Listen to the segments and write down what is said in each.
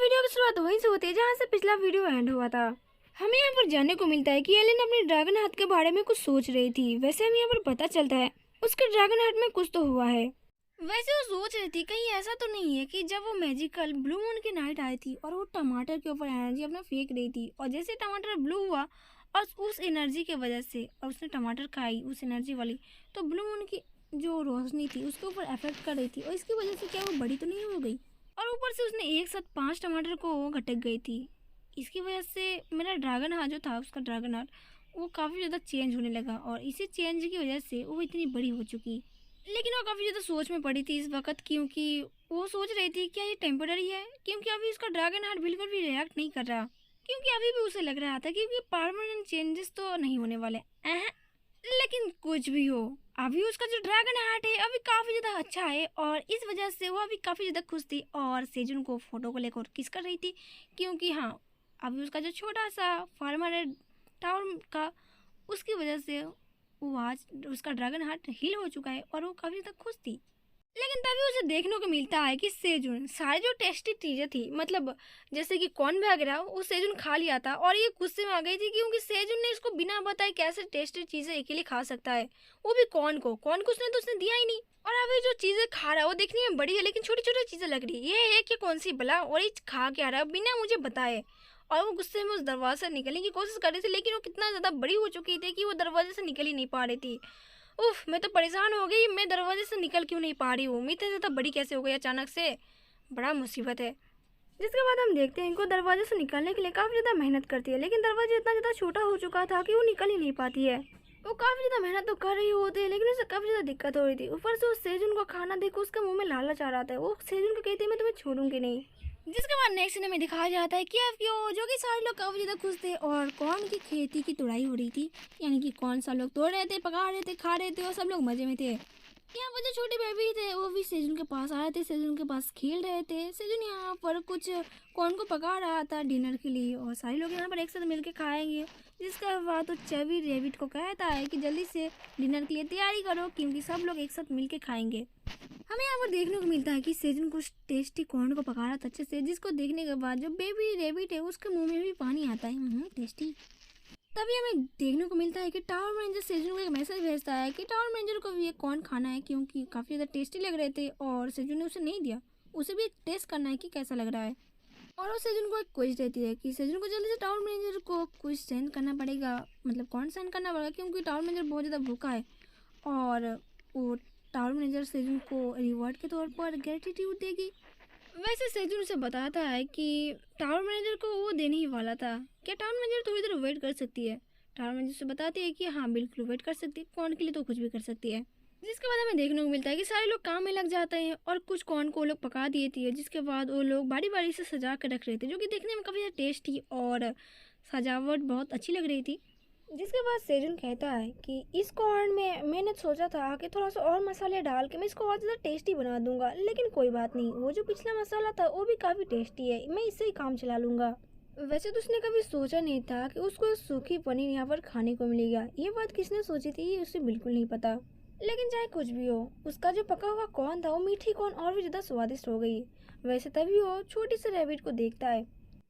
Video की शुरुआत वहीं से होती है जहाँ से पिछला वीडियो एंड हुआ था। हमें यहाँ पर जानने को मिलता है कि एलिन अपने ड्रैगन हार्ट के बारे में कुछ सोच रही थी। वैसे हमें यहाँ पर पता चलता है उसके ड्रैगन हार्ट में कुछ तो हुआ है। वैसे वो सोच रही थी कहीं ऐसा तो नहीं है कि जब वो मैजिकल ब्लू मून की नाइट आई थी और वो टमाटर के ऊपर एनर्जी अपना फेंक रही थी और जैसे टमाटर ब्लू हुआ और उस एनर्जी के वजह से और उसने टमाटर खाई उस एनर्जी वाली, तो ब्लू मून की जो रोशनी थी उसके ऊपर इफेक्ट कर रही थी और इसकी वजह से क्या वो बड़ी तो नहीं हो गई और ऊपर से उसने एक साथ 5 टमाटर को घटक गई थी। इसकी वजह से मेरा ड्रैगन हार्ट जो था उसका ड्रैगन हार्ट वो काफ़ी ज़्यादा चेंज होने लगा और इसी चेंज की वजह से वो इतनी बड़ी हो चुकी। लेकिन वो काफ़ी ज़्यादा सोच में पड़ी थी इस वक्त, क्योंकि वो सोच रही थी क्या ये टेम्पररी है, क्योंकि अभी उसका ड्रैगन हार्ट बिल्कुल भी रिएक्ट नहीं कर रहा, क्योंकि अभी भी उसे लग रहा था कि ये परमानेंट चेंजेस तो नहीं होने वाले। लेकिन कुछ भी हो, अभी उसका जो ड्रैगन हार्ट है अभी काफ़ी ज़्यादा अच्छा है और इस वजह से वो अभी काफ़ी ज़्यादा खुश थी और सेजुन को फ़ोटो को लेकर किस कर रही थी, क्योंकि हाँ अभी उसका जो छोटा सा फार्मर है टाउन का, उसकी वजह से वो आज उसका ड्रैगन हार्ट हील हो चुका है और वो काफ़ी ज़्यादा खुश थी। लेकिन तभी उसे देखने को मिलता है कि सेजुन सारी जो टेस्टी चीज़ें थी, मतलब जैसे कि कॉर्न वगैरह, वो सेजुन खा लिया था और ये गुस्से में आ गई थी क्योंकि सेजुन ने इसको बिना बताए कैसे टेस्टी चीज़ें अकेले खा सकता है, वो भी कॉर्न को उसने तो उसने दिया ही नहीं। और अभी जो चीज़ें खा रहा है वो देखने में बड़ी है लेकिन छोटी छोटी चीज़ें लग रही है, ये है कि कौन सी भला, और ये खा के आ रहा है बिना मुझे बताए। और वो गुस्से में उस दरवाजे से निकलने की कोशिश कर रही थी लेकिन वो कितना ज़्यादा बड़ी हो चुकी थी कि वो दरवाजे से निकल ही नहीं पा रही थी। उफ, मैं तो परेशान हो गई, मैं दरवाजे से निकल क्यों नहीं पा रही हूँ, मैं इतनी ज़्यादा बड़ी कैसे हो गई अचानक से, बड़ा मुसीबत है। जिसके बाद हम देखते हैं इनको दरवाजे से निकलने के लिए काफ़ी ज़्यादा मेहनत करती है, लेकिन दरवाजा इतना ज़्यादा छोटा हो चुका था कि वो निकल ही नहीं पाती है। वो काफ़ी ज़्यादा मेहनत तो कर रही होती है लेकिन उसे काफ़ी ज़्यादा दिक्कत हो रही थी। ऊपर से उस सेजुन को खाना देखो उसके मुंह में लालच आ रहा था, वो सेजुन को कहती है मैं तुम्हें छोड़ूंगी नहीं। जिसके बाद नेक्स्ट सीन में दिखाया जाता है कि अब क्यों जो कि सारे लोग काफ़ी ज़्यादा खुश थे और कौन की खेती की तुड़ाई हो रही थी, यानी कि कौन सा लोग तोड़ रहे थे, पका रहे थे, खा रहे थे और सब लोग मज़े में थे। यहाँ पर जो छोटे बेबी थे वो भी सेजुन के पास आए थे, सेजुन के पास खेल रहे थे। सेजुन यहाँ पर कुछ कौन को पका रहा था डिनर के लिए और सारे लोग यहाँ पर एक साथ मिलकर खाएंगे। जिसके बाद तो चेवी रेबिट को कहता है कि जल्दी से डिनर के लिए तैयारी करो क्योंकि सब लोग एक साथ मिलकर खाएंगे। हमें यहाँ पर देखने को मिलता है कि सेजन कुछ टेस्टी कॉर्न को पका रहा था अच्छे से, जिसको देखने के बाद जो बेबी रेबिट है उसके मुंह में भी पानी आता है, टेस्टी। तभी हमें देखने को मिलता है कि टावर मैनेजर सेजन को एक मैसेज भेजता है कि टावर मैनेजर को भी ये कॉर्न खाना है क्योंकि काफ़ी ज़्यादा टेस्टी लग रहे थे और सेजन ने उसे नहीं दिया, उसे भी टेस्ट करना है कि कैसा लग रहा है। और वो सेजन को एक क्विज देती है कि सेजन को जल्दी से टावर मैनेजर को क्विज सेंड करना पड़ेगा, मतलब कौन सेंड करना पड़ेगा क्योंकि टावर मैनेजर बहुत ज़्यादा भूखा है और वो टावर मैनेजर सेजुन को रिवॉर्ड के तौर पर ग्रेटिट्यूड देगी। वैसे सेजुन उसे बताता है कि टावर मैनेजर को वो देने ही वाला था, क्या टावर मैनेजर थोड़ी देर वेट कर सकती है। टावर मैनेजर से बताती है कि हाँ बिल्कुल वेट कर सकती है, कौन के लिए तो कुछ भी कर सकती है। जिसके बाद हमें देखने को मिलता है कि सारे लोग काम में लग जाते हैं और कुछ कौन को लोग पका दिए थे, जिसके बाद वो लोग बारी बारी से सजा कर रख रहे थे जो कि देखने में काफ़ी टेस्टी और सजावट बहुत अच्छी लग रही थी। जिसके बाद सेजुन कहता है कि इस कॉर्न में मैंने सोचा था कि थोड़ा सा और मसाले डाल के मैं इसको और ज़्यादा टेस्टी बना दूंगा, लेकिन कोई बात नहीं, वो जो पिछला मसाला था वो भी काफ़ी टेस्टी है, मैं इससे ही काम चला लूँगा। वैसे तो उसने कभी सोचा नहीं था कि उसको सूखी पनीर यहाँ पर खाने को मिलेगा, ये बात किसने सोची थी ये उसे बिल्कुल नहीं पता। लेकिन चाहे कुछ भी हो, उसका जो पका हुआ कॉर्न था वो मीठी कॉर्न और भी ज़्यादा स्वादिष्ट हो गई। वैसे तभी वो छोटी सी रैबिट को देखता है,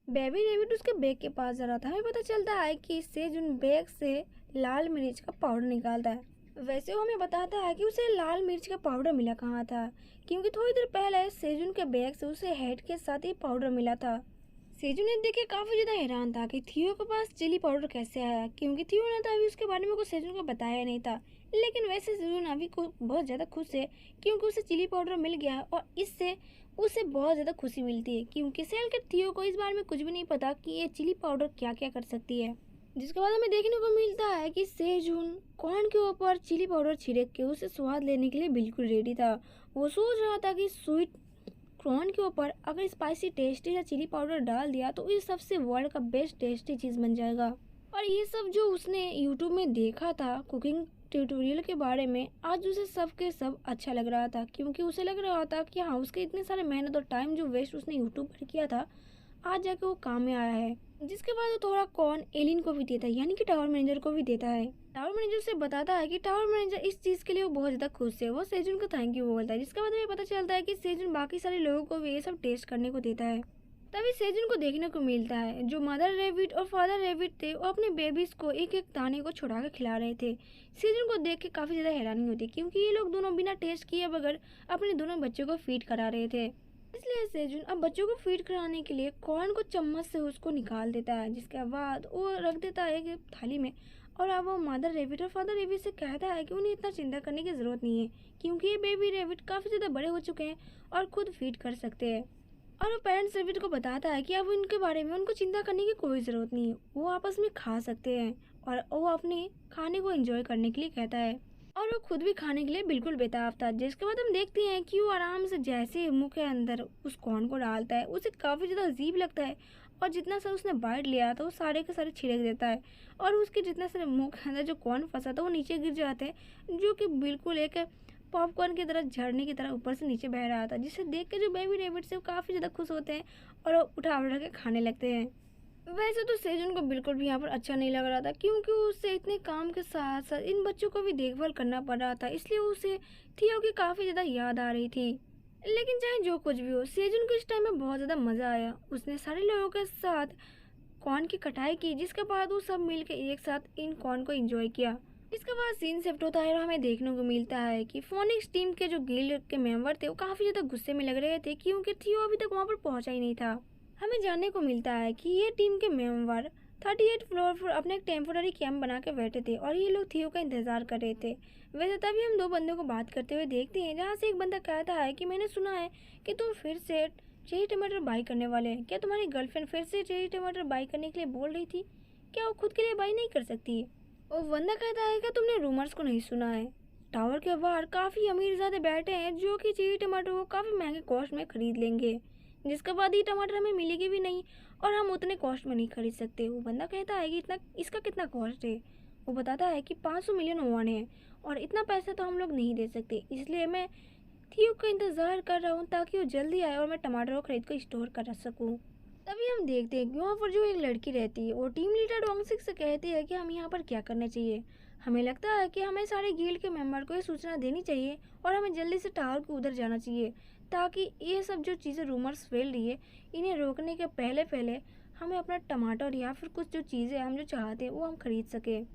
बेबी रेबिट उसके बैग के पास जा रहा था। हमें पता चलता है कि सेजुन बैग से लाल मिर्च का पाउडर निकालता है। वैसे वो हमें बताता है कि उसे लाल मिर्च का पाउडर मिला कहाँ था, क्योंकि थोड़ी देर पहले सेजुन के बैग से उसे हेड के साथ ही पाउडर मिला था। सेजुन ने देखे काफ़ी ज़्यादा हैरान था कि थियो के पास चिली पाउडर कैसे आया, क्योंकि थियो ने तो अभी उसके बारे में कुछ सेजुन को बताया नहीं था। लेकिन वैसे सेजुन अभी को बहुत ज़्यादा खुश है क्योंकि उसे चिली पाउडर मिल गया और इससे उसे बहुत ज़्यादा खुशी मिलती है, क्योंकि सेल के थियो को इस बारे में कुछ भी नहीं पता कि ये चिली पाउडर क्या क्या कर सकती है। जिसके बाद हमें देखने को मिलता है कि सेजुन कॉर्न के ऊपर चिली पाउडर छिड़क के उसे स्वाद लेने के लिए बिल्कुल रेडी था। वो सोच रहा था कि स्वीट कॉर्न के ऊपर अगर स्पाइसी टेस्टी या चिली पाउडर डाल दिया तो ये सबसे वर्ल्ड का बेस्ट टेस्टी चीज़ बन जाएगा। और ये सब जो उसने यूट्यूब में देखा था कुकिंग ट्यूटोरियल के बारे में, आज उसे सब के सब अच्छा लग रहा था, क्योंकि उसे लग रहा था कि हाँ उसके इतने सारे मेहनत और टाइम जो वेस्ट उसने यूट्यूब पर किया था आज जाके वो काम में आया है। जिसके बाद वो थोड़ा कॉर्न एलिन को भी देता है, यानी कि टावर मैनेजर को भी देता है। टावर मैनेजर से बताता है कि टावर मैनेजर इस चीज़ के लिए वो बहुत ज़्यादा खुश है, वो सेजुन को थैंक यू बोलता है। जिसके बाद हमें पता चलता है कि सेजुन बाकी सारे लोगों को भी ये सब टेस्ट करने को देता है। तभी सेजन को देखने को मिलता है जो मदर रेबिट और फादर रेबिट थे वो अपने बेबीज को एक एक दाने को छुड़ा कर खिला रहे थे। सेजन को देख के काफ़ी ज़्यादा हैरानी होती क्योंकि ये लोग दोनों बिना टेस्ट किए बगैर अपने दोनों बच्चों को फीड करा रहे थे। इसलिए सेजन अब बच्चों को फीड कराने के लिए कॉर्न को चम्मच से उसको निकाल देता है, जिसके बाद वो रख देता है एक थाली में। और अब वो मदर रेबिट और फादर रेबिट से कहता है कि उन्हें इतना चिंता करने की ज़रूरत नहीं है क्योंकि ये बेबी रेबिट काफ़ी ज़्यादा बड़े हो चुके हैं और खुद फीड कर सकते हैं। और वो पेरेंट्स रेबिट को बताता है कि अब उनके बारे में उनको चिंता करने की कोई ज़रूरत नहीं है, वो आपस में खा सकते हैं। और वो अपने खाने को एंजॉय करने के लिए कहता है और वो खुद भी खाने के लिए बिल्कुल बेताब था। जिसके बाद हम देखते हैं कि वो आराम से जैसे मुंह के अंदर उस कॉर्न को डालता है उसे काफ़ी ज़्यादा अजीब लगता है और जितना सा उसने बाइट लिया था वो सारे के सारे छिड़क देता है और उसके जितना सारे मुंह के अंदर जो कॉर्न फंसा था वो नीचे गिर जाते हैं, जो कि बिल्कुल एक पॉपकॉर्न की तरह झरने की तरह ऊपर से नीचे बह रहा था, जिसे देख के जो बेबी रेबिट्स है वो काफ़ी ज़्यादा खुश होते हैं और वो उठा उठा के खाने लगते हैं। वैसे तो सेजन को बिल्कुल भी यहाँ पर अच्छा नहीं लग रहा था क्योंकि उसे इतने काम के साथ साथ इन बच्चों को भी देखभाल करना पड़ रहा था, इसलिए उसे थियो की काफ़ी ज़्यादा याद आ रही थी। लेकिन चाहे जो कुछ भी हो, सेजन को इस टाइम में बहुत ज़्यादा मज़ा आया। उसने सारे लोगों के साथ कॉर्न की कटाई की, जिसके बाद वो सब मिलकर एक साथ इन कॉर्न को एंजॉय किया। इसके बाद सीन शिफ्ट होता है और हमें देखने को मिलता है कि फोनिक्स टीम के जो गिल्ड के मेंबर थे वो काफ़ी ज़्यादा गुस्से में लग रहे थे क्योंकि थियो अभी तक वहाँ पर पहुँचा ही नहीं था। हमें जानने को मिलता है कि ये टीम के मेंबर 38 फ्लोर पर अपने एक टेम्पोररी कैंप बना के बैठे थे और ये लोग थियो का इंतजार कर रहे थे। वैसे तभी हम दो बंदों को बात करते हुए देखते हैं, जहाँ से एक बंदा कहता है कि मैंने सुना है कि तुम फिर से चेरी टमाटर बाई करने वाले हैं। क्या तुम्हारी गर्लफ्रेंड फिर से चेरी टमाटर बाई करने के लिए बोल रही थी? क्या वो खुद के लिए बाई नहीं कर सकती? वो बंदा कहता है कि तुमने रूमर्स को नहीं सुना है। टावर के बाहर काफ़ी अमीरजादे बैठे हैं जो कि चेरी टमाटर को काफ़ी महंगे कॉस्ट में खरीद लेंगे, जिसके बाद ये टमाटर हमें मिलेगी भी नहीं और हम उतने कॉस्ट में नहीं खरीद सकते। वो बंदा कहता है कि इतना इसका कितना कॉस्ट है? वो बताता है कि 500 मिलियन ओवन है और इतना पैसा तो हम लोग नहीं दे सकते, इसलिए मैं थियो का इंतज़ार कर रहा हूँ ताकि वो जल्दी आए और मैं टमाटर को खरीद कर स्टोर कर सकूँ। तभी हम देखते हैं कि वहाँ पर जो एक लड़की रहती है वो टीम लीडर डोंगसिक से कहती है कि हम यहाँ पर क्या करना चाहिए। हमें लगता है कि हमें सारे गिल्ड के मेंबर को ये सूचना देनी चाहिए और हमें जल्दी से टावर के उधर जाना चाहिए ताकि ये सब जो चीज़ें रूमर्स फैल रही है इन्हें रोकने के पहले पहले हमें अपना टमाटर या फिर कुछ जो चीज़ें हम जो चाहते हैं वो हम खरीद सकें।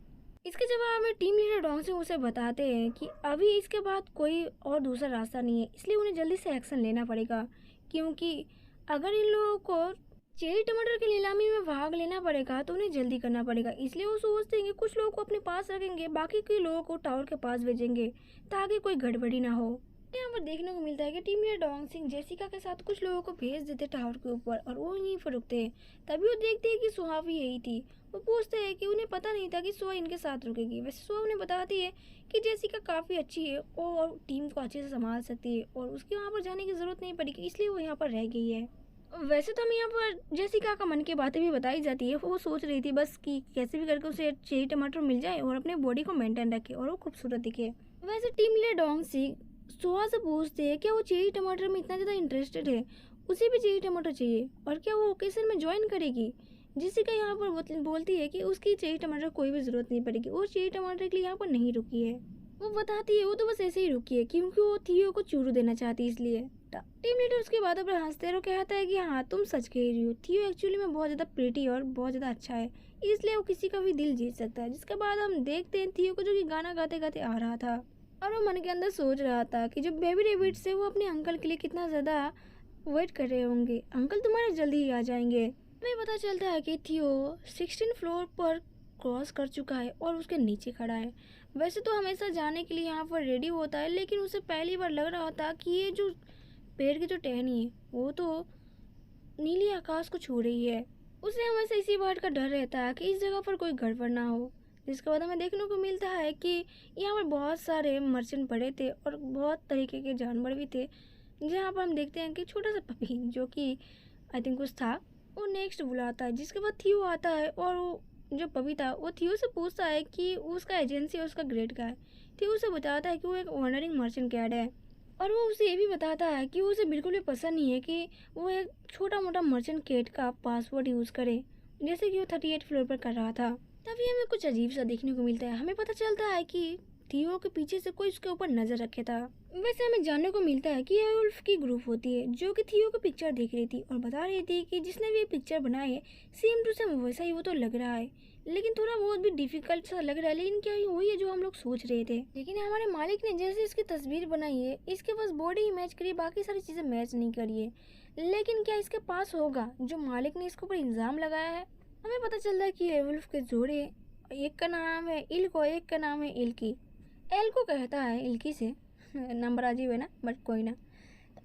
इसके जवाब में टीम लीडर डोंगसिक उसे बताते हैं कि अभी इसके बाद कोई और दूसरा रास्ता नहीं है, इसलिए उन्हें जल्दी से एक्शन लेना पड़ेगा क्योंकि अगर इन लोगों को चेरी टमाटर की नीलामी में भाग लेना पड़ेगा तो उन्हें जल्दी करना पड़ेगा। इसलिए वो सोचते हैं कि कुछ लोगों को अपने पास रखेंगे, बाकी के लोगों को टावर के पास भेजेंगे ताकि कोई गड़बड़ी ना हो। यहाँ पर देखने को मिलता है कि टीम लीडर डोंगसिक जेसिका के साथ कुछ लोगों को भेज देते टावर के ऊपर और वो यहीं पर रुकते हैं। तभी वो देखते हैं कि सुहा भी यही थी। वो पूछते हैं कि उन्हें पता नहीं था कि सुहा इनके साथ रुकेगी। वैसे सुहा उन्हें बताती है कि जेसिका काफ़ी अच्छी है और टीम को अच्छे से संभाल सकती है और उसके वहाँ पर जाने की ज़रूरत नहीं पड़ेगी, इसलिए वो यहाँ पर रह गई है। वैसे तो हमें यहाँ पर जेसिका का मन की बातें भी बताई जाती है। वो सोच रही थी बस कि कैसे भी करके उसे चेरी टमाटर मिल जाए और अपने बॉडी को मेंटेन रखे और वो खूबसूरत दिखे। वैसे टीम लीडर डोंगसिक सुहा से पूछते हैं क्या वो चेरी टमाटर में इतना ज़्यादा इंटरेस्टेड है, उसे भी चेरी टमाटर चाहिए और क्या वो ओकेजन में ज्वाइन करेगी। जेसिका यहाँ पर बोलती है कि उसकी चेरी टमाटर कोई भी ज़रूरत नहीं पड़ेगी, वो चेरी टमाटर के लिए यहाँ पर नहीं रुकी है। वो बताती है वो तो बस ऐसे ही रुकी है क्योंकि वो थियो को चूरू देना चाहती है, इसलिए। टीम लीडर उसकी बातों पर हंसते और कहता है कि हाँ तुम सच कह रही हो, थियो एक्चुअली में बहुत ज़्यादा प्रीटी और बहुत ज़्यादा अच्छा है, इसलिए वो किसी का भी दिल जीत सकता है। जिसके बाद हम देखते हैं थियो को जो कि गाना गाते गाते आ रहा था और वो मन के अंदर सोच रहा था कि जो बेबी रेबिट से वो अपने अंकल के लिए कितना ज़्यादा वेट कर रहे होंगे, अंकल तुम्हारे जल्दी ही आ जाएंगे। हमें पता चलता है कि थियो 16 फ्लोर पर क्रॉस कर चुका है और उसके नीचे खड़ा है। वैसे तो हमेशा जाने के लिए यहाँ पर रेडी होता है, लेकिन उसे पहली बार लग रहा था कि ये जो पेड़ की जो टहनी है वो तो नीली आकाश को छू रही है। उसे हमेशा इसी बात का डर रहता है कि इस जगह पर कोई गड़बड़ ना हो। जिसके बाद हमें देखने को मिलता है कि यहाँ पर बहुत सारे मर्चेंट पड़े थे और बहुत तरीके के जानवर भी थे। जहाँ पर हम देखते हैं कि छोटा सा पपी जो कि आई थिंक कुछ था वो नेक्स्ट बुलाता है। जिसके बाद थियो आता है और वो जो पपी था वो थियो से पूछता है कि उसका एजेंसी और उसका ग्रेड का है। थियो उसे बताता है कि वो एक वंडरिंग मर्चेंट कैड है और वो उसे ये भी बताता है कि उसे बिल्कुल भी पसंद नहीं है कि वो एक छोटा मोटा मर्चेंट कैड का पासवर्ड यूज़ करे जैसे कि वो 38 फ्लोर पर कर रहा था। तभी हमें कुछ अजीब सा देखने को मिलता है। हमें पता चलता है कि थियो के पीछे से कोई उसके ऊपर नज़र रखे था। वैसे हमें जानने को मिलता है कि ये उल्फ की ग्रुप होती है जो कि थियो की पिक्चर देख रही थी और बता रही थी कि जिसने भी ये पिक्चर बनाई है सेम टू सेम वैसा ही वो तो लग रहा है, लेकिन थोड़ा बहुत भी डिफिकल्ट सा लग रहा है, लेकिन क्या ये वही है जो हम लोग सोच रहे थे। लेकिन हमारे मालिक ने जैसे इसकी तस्वीर बनाई है इसके पास बॉडी ही मैच करी, बाकी सारी चीज़ें मैच नहीं करी है, लेकिन क्या इसके पास होगा जो मालिक ने इसके ऊपर इल्ज़ाम लगाया है। हमें पता चलता है कि ये वुल्फ के जोड़े, एक का नाम है इल्को, एक का नाम है इल्की। एल्को कहता है इल्की से नंबर अजीब है ना, बट कोई ना।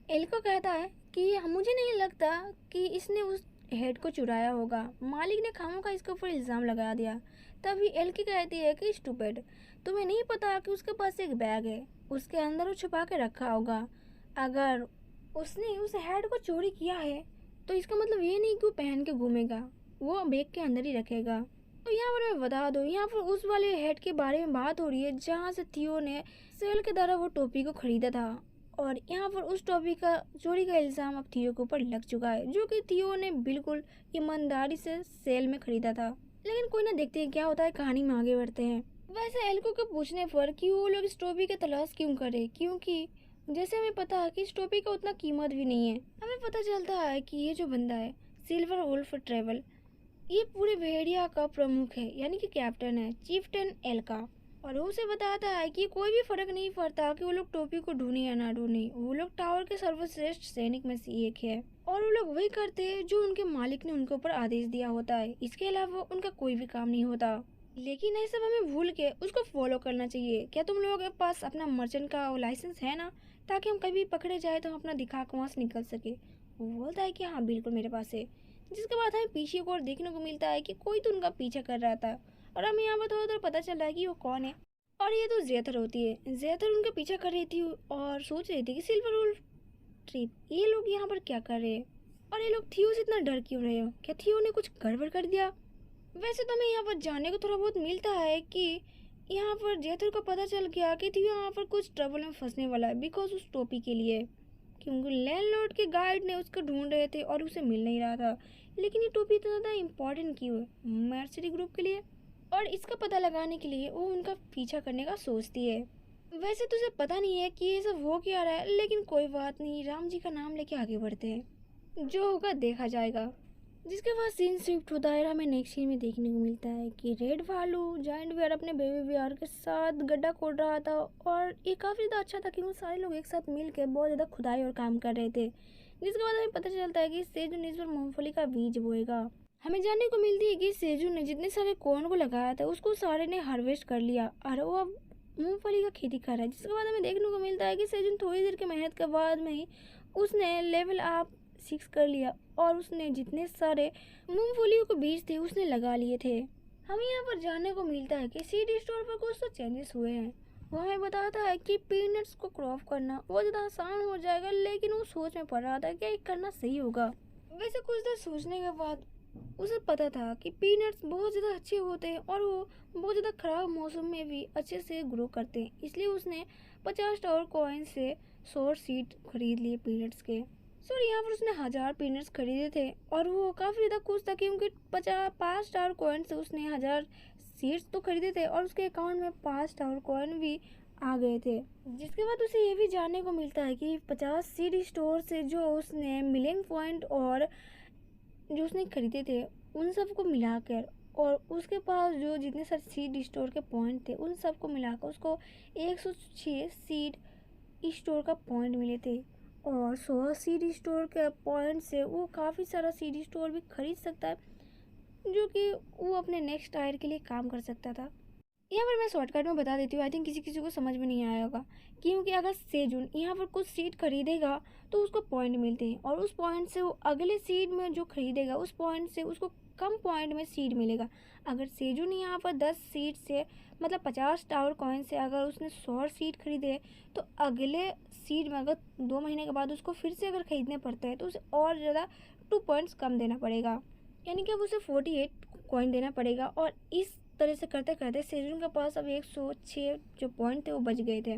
एल्को कहता है कि मुझे नहीं लगता कि इसने उस हेड को चुराया होगा, मालिक ने खामों का इसके ऊपर इल्ज़ाम लगा दिया। तभी एल्की कहती है कि स्टूपिड, तुम्हें नहीं पता कि उसके पास एक बैग है, उसके अंदर वो छुपा के रखा होगा। अगर उसने उस हेड को चोरी किया है तो इसका मतलब ये नहीं कि वो पहन के घूमेगा, वो बैग के अंदर ही रखेगा। तो यहाँ पर मैं बता दूँ, यहाँ पर उस वाले हेड के बारे में बात हो रही है जहाँ से थियो ने सेल के द्वारा वो टोपी को खरीदा था, और यहाँ पर उस टोपी का चोरी का इल्ज़ाम अब थियो के ऊपर लग चुका है, जो कि थियो ने बिल्कुल ईमानदारी से सेल में खरीदा था। लेकिन कोई ना, देखते हैं क्या होता है, कहानी में आगे बढ़ते हैं। वैसे एल्को के पूछने पर कि वो लोग इस टोपी की तलाश क्यों करे, क्योंकि जैसे हमें पता है कि इस टोपी का उतना कीमत भी नहीं है। हमें पता चलता है कि ये जो बंदा है सिल्वर वुल्फ ट्रेवल, ये पूरे भेड़िया का प्रमुख है, यानी कि कैप्टन है, चीफ्टेन एल्का। और वो उसे बताता है कि कोई भी फर्क नहीं पड़ता कि वो लोग टोपी को ढूंढे या ना ढूंढे, वो लोग टावर के सर्वश्रेष्ठ सैनिक में से एक है और वो लोग वही करते हैं जो उनके मालिक ने उनके ऊपर आदेश दिया होता है, इसके अलावा उनका कोई भी काम नहीं होता। लेकिन ये सब हमें भूल के उसको फॉलो करना चाहिए। क्या तुम लोगों के पास अपना मर्चेंट का लाइसेंस है ना, ताकि हम कभी पकड़े जाए तो हम अपना दिखा के वहाँ से निकल सके। वो बोलता है कि हाँ बिल्कुल मेरे पास है। जिसके बाद हमें पीछे को और देखने को मिलता है कि कोई तो उनका पीछा कर रहा था, और हमें यहाँ पर थोड़ा थोड़ा पता चल रहा है कि वो कौन है। और ये तो जेथर होती है। जेथर उनका पीछा कर रही थी और सोच रही थी कि सिल्वर वुल्फ ट्रिप ये लोग यहाँ पर क्या कर रहे हैं, और ये लोग थियो से इतना डर क्यों रहे हो, क्या थियो ने कुछ गड़बड़ कर दिया। वैसे तो हमें यहाँ पर जानने को थोड़ा बहुत मिलता है कि यहाँ पर जेथर को पता चल गया कि थियो यहाँ पर कुछ ट्रबल में फंसने वाला है, बिकॉज उस टोपी के लिए, क्योंकि लैंडलॉर्ड के गाइड ने उसको ढूंढ रहे थे और उसे मिल नहीं रहा था। लेकिन ये टोपी इतना ज़्यादा इम्पोर्टेंट क्यों है मर्सिडी ग्रुप के लिए, और इसका पता लगाने के लिए वो उनका पीछा करने का सोचती है। वैसे तो उसे पता नहीं है कि ये सब हो क्या रहा है, लेकिन कोई बात नहीं, राम जी का नाम लेके आगे बढ़ते हैं, जो होगा देखा जाएगा। जिसके बाद सीन शिफ्ट होता है, हमें नेक्स्ट सीन में देखने को मिलता है कि रेड भालू जायंट बियर अपने बेबी बियर के साथ गड्ढा खोद रहा था, और ये काफ़ी ज़्यादा अच्छा था क्योंकि सारे लोग एक साथ मिल के बहुत ज़्यादा खुदाई और काम कर रहे थे। जिसके बाद हमें पता चलता है कि सेजू ने इस बार मूंगफली का बीज बोएगा। हमें जानने को मिलती है कि सेजू ने जितने सारे कॉर्न को लगाया था उसको सारे ने हार्वेस्ट कर लिया और वो अब मूंगफली का खेती कर रहा है। जिसके बाद हमें देखने को मिलता है कि सेजू थोड़ी देर की मेहनत के बाद में ही उसने लेवल अप 6 कर लिया, और उसने जितने सारे मूंगफलियों के बीज थे उसने लगा लिए थे। हमें यहाँ पर जानने को मिलता है कि सीड स्टोर पर कुछ तो चेंजेस हुए हैं। वो हमें बताता है कि पीनट्स को क्रॉप करना बहुत ज़्यादा आसान हो जाएगा, लेकिन वो सोच में पड़ रहा था कि ये करना सही होगा। वैसे कुछ देर सोचने के बाद उसे पता था कि पीनट्स बहुत ज़्यादा अच्छे होते हैं और वो बहुत ज़्यादा ख़राब मौसम में भी अच्छे से ग्रो करते हैं, इसलिए उसने 50 टावर कॉइन से 100 सीड खरीद लिए पीनट्स के। सॉरी, यहाँ पर उसने 1000 पीनट्स खरीदे थे और वो काफ़ी ज़्यादा खुश था क्योंकि 5 टावर कॉइन से उसने 1000 सीड्स तो खरीदे थे और उसके अकाउंट में 5 टावर कॉइन भी आ गए थे। जिसके बाद उसे ये भी जानने को मिलता है कि 50 सीड स्टोर से जो उसने मिलिंग पॉइंट और जो उसने खरीदे थे उन सबको मिलाकर, और उसके पास जो जितने सारे सीड स्टोर के पॉइंट थे उन सबको मिलाकर उसको 106 सीड स्टोर का पॉइंट मिले थे, और 100 सीड स्टोर के पॉइंट से वो काफ़ी सारा सीड स्टोर भी खरीद सकता है, जो कि वो अपने नेक्स्ट टायर के लिए काम कर सकता था। यहाँ पर मैं शॉर्टकट में बता देती हूँ, आई थिंक किसी किसी को समझ में नहीं आया होगा, क्योंकि अगर सेजुन यहाँ पर कुछ सीड खरीदेगा तो उसको पॉइंट मिलते हैं, और उस पॉइंट से वो अगले सीड में जो खरीदेगा उस पॉइंट से उसको कम पॉइंट में सीड मिलेगा। अगर सेजुन यहाँ पर 10 सीड से मतलब 50 टावर कॉइन से अगर उसने 100 सीड खरीदे, तो अगले सीड में अगर 2 महीने के बाद उसको फिर से अगर खरीदने पड़ता है तो उसे और ज़्यादा 2 पॉइंट्स कम देना पड़ेगा, यानी कि अब उसे 48 कॉइन देना पड़ेगा। और इस तरह से करते करते सेजुन के पास अब 106 जो पॉइंट थे वो बच गए थे।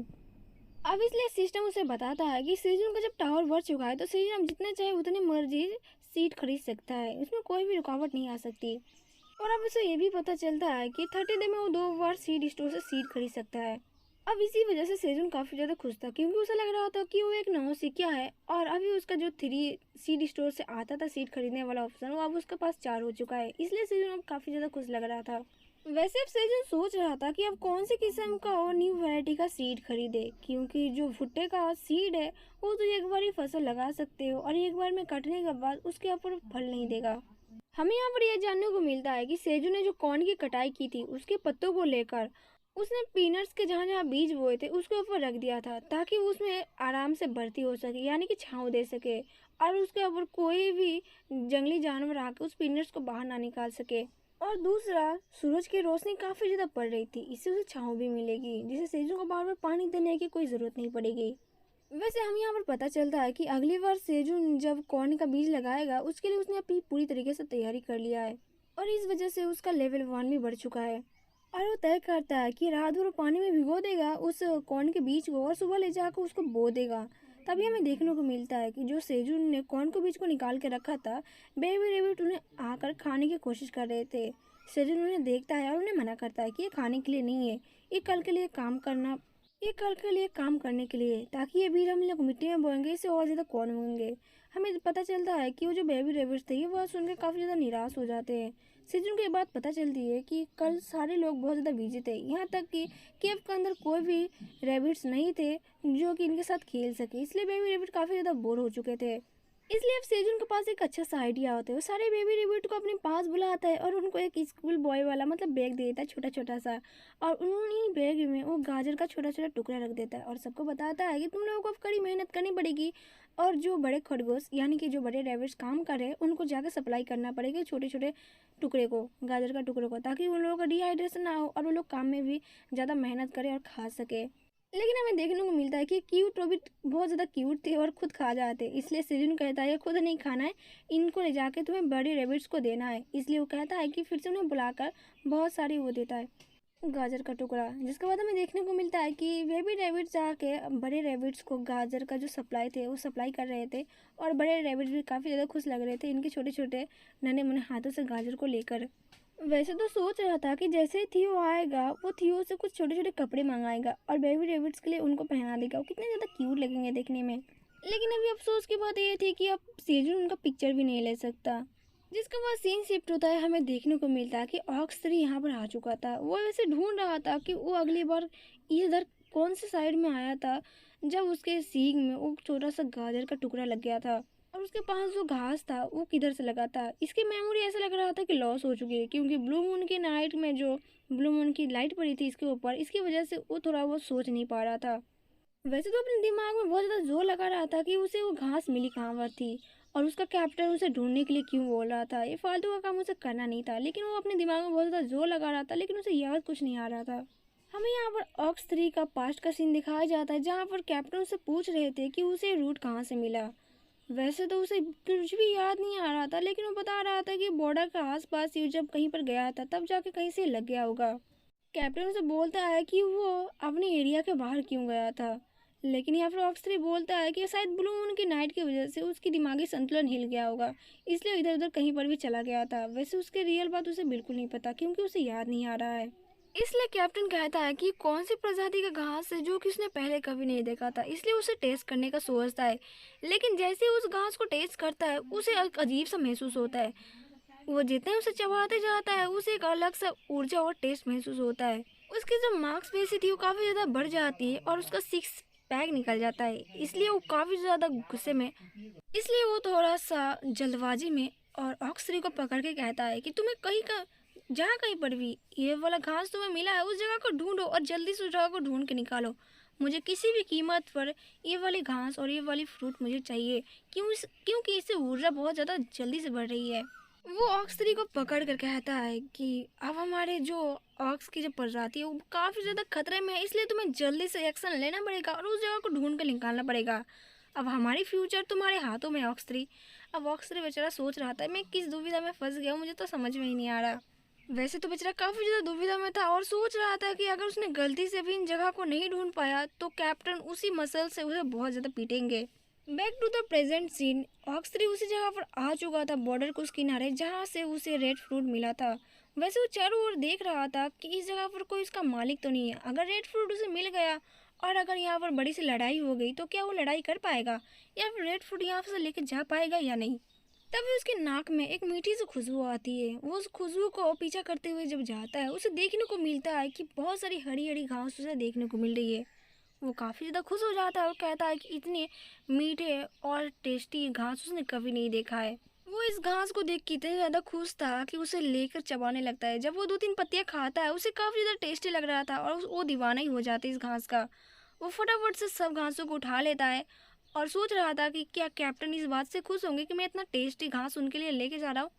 अब इसलिए सिस्टम उसे बताता है कि सेजुन का जब टावर बढ़ चुका है तो सेजुन अब जितने चाहे उतनी मर्जी सीट खरीद सकता है, उसमें कोई भी रुकावट नहीं आ सकती। और अब उसे ये भी पता चलता है कि 30 डे में वो 2 बार सीड स्टोर से सीड खरीद सकता है। अब इसी वजह से सेजुन काफ़ी ज़्यादा खुश था, क्योंकि उसे लग रहा था कि वो एक नौसिखिया है और अभी उसका जो 3 सीड स्टोर से आता था सीड खरीदने वाला ऑप्शन, वो अब उसके पास 4 हो चुका है। इसलिए सेजुन अब काफ़ी ज़्यादा खुश लग रहा था। वैसे अब सेजुन सोच रहा था कि अब कौन सी किस्म का और न्यू वैरायटी का सीड खरीदे, क्योंकि जो भुट्टे का सीड है वो तो एक बार ही फसल लगा सकते हो और एक बार में कटने के बाद उसके ऊपर फल नहीं देगा। हमें यहाँ पर यह जानने को मिलता है कि सेजू ने जो कॉर्न की कटाई की थी उसके पत्तों को लेकर उसने पीनट्स के जहाँ जहाँ बीज बोए थे उसके ऊपर रख दिया था, ताकि उसमें आराम से बढ़ती हो सके, यानी कि छांव दे सके और उसके ऊपर कोई भी जंगली जानवर आकर उस पीनट्स को बाहर ना निकाल सके। और दूसरा, सूरज की रोशनी काफ़ी ज़्यादा पड़ रही थी, इससे उसे छांव भी मिलेगी, जिससे सेजू को बार बार पानी देने की कोई ज़रूरत नहीं पड़ेगी। वैसे हम यहाँ पर पता चलता है कि अगली बार सेजुन जब कॉर्न का बीज लगाएगा उसके लिए उसने अपनी पूरी तरीके से तैयारी कर लिया है और इस वजह से उसका लेवल 1 भी बढ़ चुका है। और वो तय करता है कि रात भर पानी में भिगो देगा उस कॉर्न के बीज को और सुबह ले जाकर उसको बो देगा। तभी हमें देखने को मिलता है कि जो सेजुन ने कॉर्न के बीज को निकाल के रखा था, बेबी रेबिट उन्हें आकर खाने की कोशिश कर रहे थे। सेजुन उन्हें देखता है और उन्हें मना करता है कि ये खाने के लिए नहीं है, ये कल के लिए काम करने के लिए, ताकि ये बीज हम लोग मिट्टी में बोएंगे, इससे और ज़्यादा कॉर्न होंगे। हमें पता चलता है कि वो जो बेबी रेबिट्स थे ये बात सुनकर काफ़ी ज़्यादा निराश हो जाते हैं। सीजन के बाद पता चलती है कि कल सारे लोग बहुत ज़्यादा बिजी थे, यहाँ तक कि केव के अंदर कोई भी रेबिट्स नहीं थे जो कि इनके साथ खेल सके, इसलिए बेबी रेबिट काफ़ी ज़्यादा बोर हो चुके थे। इसलिए अब सेजुन के पास एक अच्छा सा आइडिया होता है, वो सारे बेबी रेबिट को अपने पास बुलाता है और उनको एक स्कूल बॉय वाला मतलब बैग दे देता है, छोटा छोटा सा, और उन्हीं बैग में वो गाजर का छोटा छोटा टुकड़ा रख देता है और सबको बताता है कि तुम लोगों को अब कड़ी मेहनत करनी पड़ेगी और जो बड़े खरगोश यानी कि जो बड़े रेबिट्स काम कर रहे हैं उनको जाकर सप्लाई करना पड़ेगा छोटे छोटे टुकड़े को, गाजर का टुकड़े को, ताकि उन लोगों का डिहाइड्रेशन ना हो और वो लोग काम में भी ज़्यादा मेहनत करें और खा सके। लेकिन हमें देखने को मिलता है कि क्यूट रॉबिट बहुत ज़्यादा क्यूट थे और खुद खा जाते, इसलिए सेजुन कहता है खुद नहीं खाना है, इनको ले जाके तुम्हें बड़े रेबिट्स को देना है। इसलिए वो कहता है कि फिर से उन्हें बुलाकर बहुत सारी वो देता है गाजर का टुकड़ा, जिसके बाद हमें देखने को मिलता है कि बेबी रेबिट्स जाके बड़े रेबिट्स को गाजर का जो सप्लाई थे वो सप्लाई कर रहे थे और बड़े रेबिट्स भी काफ़ी ज़्यादा खुश लग रहे थे इनके छोटे छोटे नन्हे मुन्ने हाथों से गाजर को लेकर। वैसे तो सोच रहा था कि जैसे ही थियो आएगा वो थियो से कुछ छोटे छोटे कपड़े मंगाएगा और बेबी रेबिट्स के लिए उनको पहना देगा, वो कितने ज़्यादा क्यूट लगेंगे देखने में। लेकिन अभी अफसोस की बात ये थी कि अब सेजुन उनका पिक्चर भी नहीं ले सकता। जिसके बाद सीन शिफ्ट होता है, हमें देखने को मिलता है कि ऑक्स 3 यहाँ पर आ चुका था। वो वैसे ढूंढ रहा था कि वो अगली बार इधर कौन से साइड में आया था जब उसके सींग में वो छोटा सा गाजर का टुकड़ा लग गया था और उसके पास जो घास था वो किधर से लगा था। इसकी मेमोरी ऐसा लग रहा था कि लॉस हो चुकी है, क्योंकि ब्लू मून की नाइट में जो ब्लू मून की लाइट पड़ी थी इसके ऊपर, इसकी वजह से वो थोड़ा बहुत सोच नहीं पा रहा था। वैसे तो अपने दिमाग में बहुत ज़्यादा जोर लगा रहा था कि उसे वो घास मिली कहाँ पर थी और उसका कैप्टन उसे ढूंढने के लिए क्यों बोल रहा था, ये फालतू का काम उसे करना नहीं था। लेकिन वो अपने दिमाग में बहुत ज़्यादा जोर लगा रहा था, लेकिन उसे याद कुछ नहीं आ रहा था। हमें यहाँ पर ऑक्स 3 का पास्ट का सीन दिखाया जाता है, जहाँ पर कैप्टन उसे पूछ रहे थे कि उसे रूट कहाँ से मिला। वैसे तो उसे कुछ भी याद नहीं आ रहा था, लेकिन वो बता रहा था कि बॉर्डर के आसपास ही जब कहीं पर गया था तब जाके कहीं से लग गया होगा। कैप्टन उसे बोलता है कि वो अपने एरिया के बाहर क्यों गया था, लेकिन यहाँ पर ऑक्स 3 बोलता है कि शायद ब्लू मून की नाइट की वजह से उसकी दिमागी संतुलन हिल गया होगा, इसलिए इधर उधर कहीं पर भी चला गया था। वैसे उसके रियल बात उसे बिल्कुल नहीं पता, क्योंकि उसे याद नहीं आ रहा है। इसलिए कैप्टन कहता है कि कौन सी प्रजाति का घास है जो कि उसने पहले कभी नहीं देखा था, इसलिए उसे टेस्ट करने का सोचता है। लेकिन जैसे ही उस घास को टेस्ट करता है उसे एक अजीब सा महसूस होता है। वो जितने उसे चबाते जाता है उसे एक अलग सा ऊर्जा और टेस्ट महसूस होता है। उसकी जो मांसपेशी थी वो काफ़ी ज़्यादा बढ़ जाती है और उसका 6 पैक निकल जाता है, इसलिए वो काफ़ी ज़्यादा गुस्से में, इसलिए वो थोड़ा सा जल्दबाजी में और ऑक्स 3 को पकड़ के कहता है कि तुम्हें कहीं का जहाँ कहीं पर भी ये वाला घास तुम्हें मिला है उस जगह को ढूंढो और जल्दी से उस जगह को ढूंढ के निकालो। मुझे किसी भी कीमत पर ये वाली घास और ये वाली फ्रूट मुझे चाहिए, क्योंकि इससे ऊर्जा बहुत ज़्यादा जल्दी से बढ़ रही है। वो ऑक्स 3 को पकड़ कर कहता है कि अब हमारे जो ऑक्स की जो प्रजाति है वो काफ़ी ज़्यादा खतरे में है, इसलिए तुम्हें जल्दी से एक्शन लेना पड़ेगा और उस जगह को ढूंढ कर निकालना पड़ेगा। अब हमारी फ्यूचर तुम्हारे हाथों में ऑक्स 3। अब ऑक्स 3 बेचारा सोच रहा था मैं किस दुविधा में फंस गया हूँ, मुझे तो समझ में ही नहीं आ रहा। वैसे तो बेचारा काफ़ी ज़्यादा दुविधा में था और सोच रहा था कि अगर उसने गलती से भी इन जगह को नहीं ढूंढ पाया तो कैप्टन उसी मसल से उसे बहुत ज़्यादा पीटेंगे। Back to the present scene. ऑक्सरी उसी जगह पर आ चुका था, बॉर्डर के उस किनारे जहाँ से उसे रेड फ्रूट मिला था। वैसे वो चारों ओर देख रहा था कि इस जगह पर कोई उसका मालिक तो नहीं है। अगर रेड फ्रूट उसे मिल गया और अगर यहाँ पर बड़ी सी लड़ाई हो गई तो क्या वो लड़ाई कर पाएगा या फिर रेड फ्रूट यहाँ से लेके जा पाएगा या नहीं। तभी उसके नाक में एक मीठी सी खुशबू आती है। वो उस खुशबू को पीछा करते हुए जब जाता है, उसे देखने को मिलता है कि बहुत सारी हरी हरी घास उसे देखने को मिल रही है। वो काफ़ी ज़्यादा खुश हो जाता है और कहता है कि इतने मीठे और टेस्टी घास उसने कभी नहीं देखा है। वो इस घास को देख के इतना ज़्यादा खुश था कि उसे लेकर चबाने लगता है। जब वो 2-3 पत्तियां खाता है, उसे काफ़ी ज़्यादा टेस्टी लग रहा था और वो दीवाना ही हो जाता है इस घास का। वो फटाफट से सब घासों को उठा लेता है और सोच रहा था कि क्या कैप्टन इस बात से खुश होंगे कि मैं इतना टेस्टी घास उनके लिए लेके जा रहा हूँ।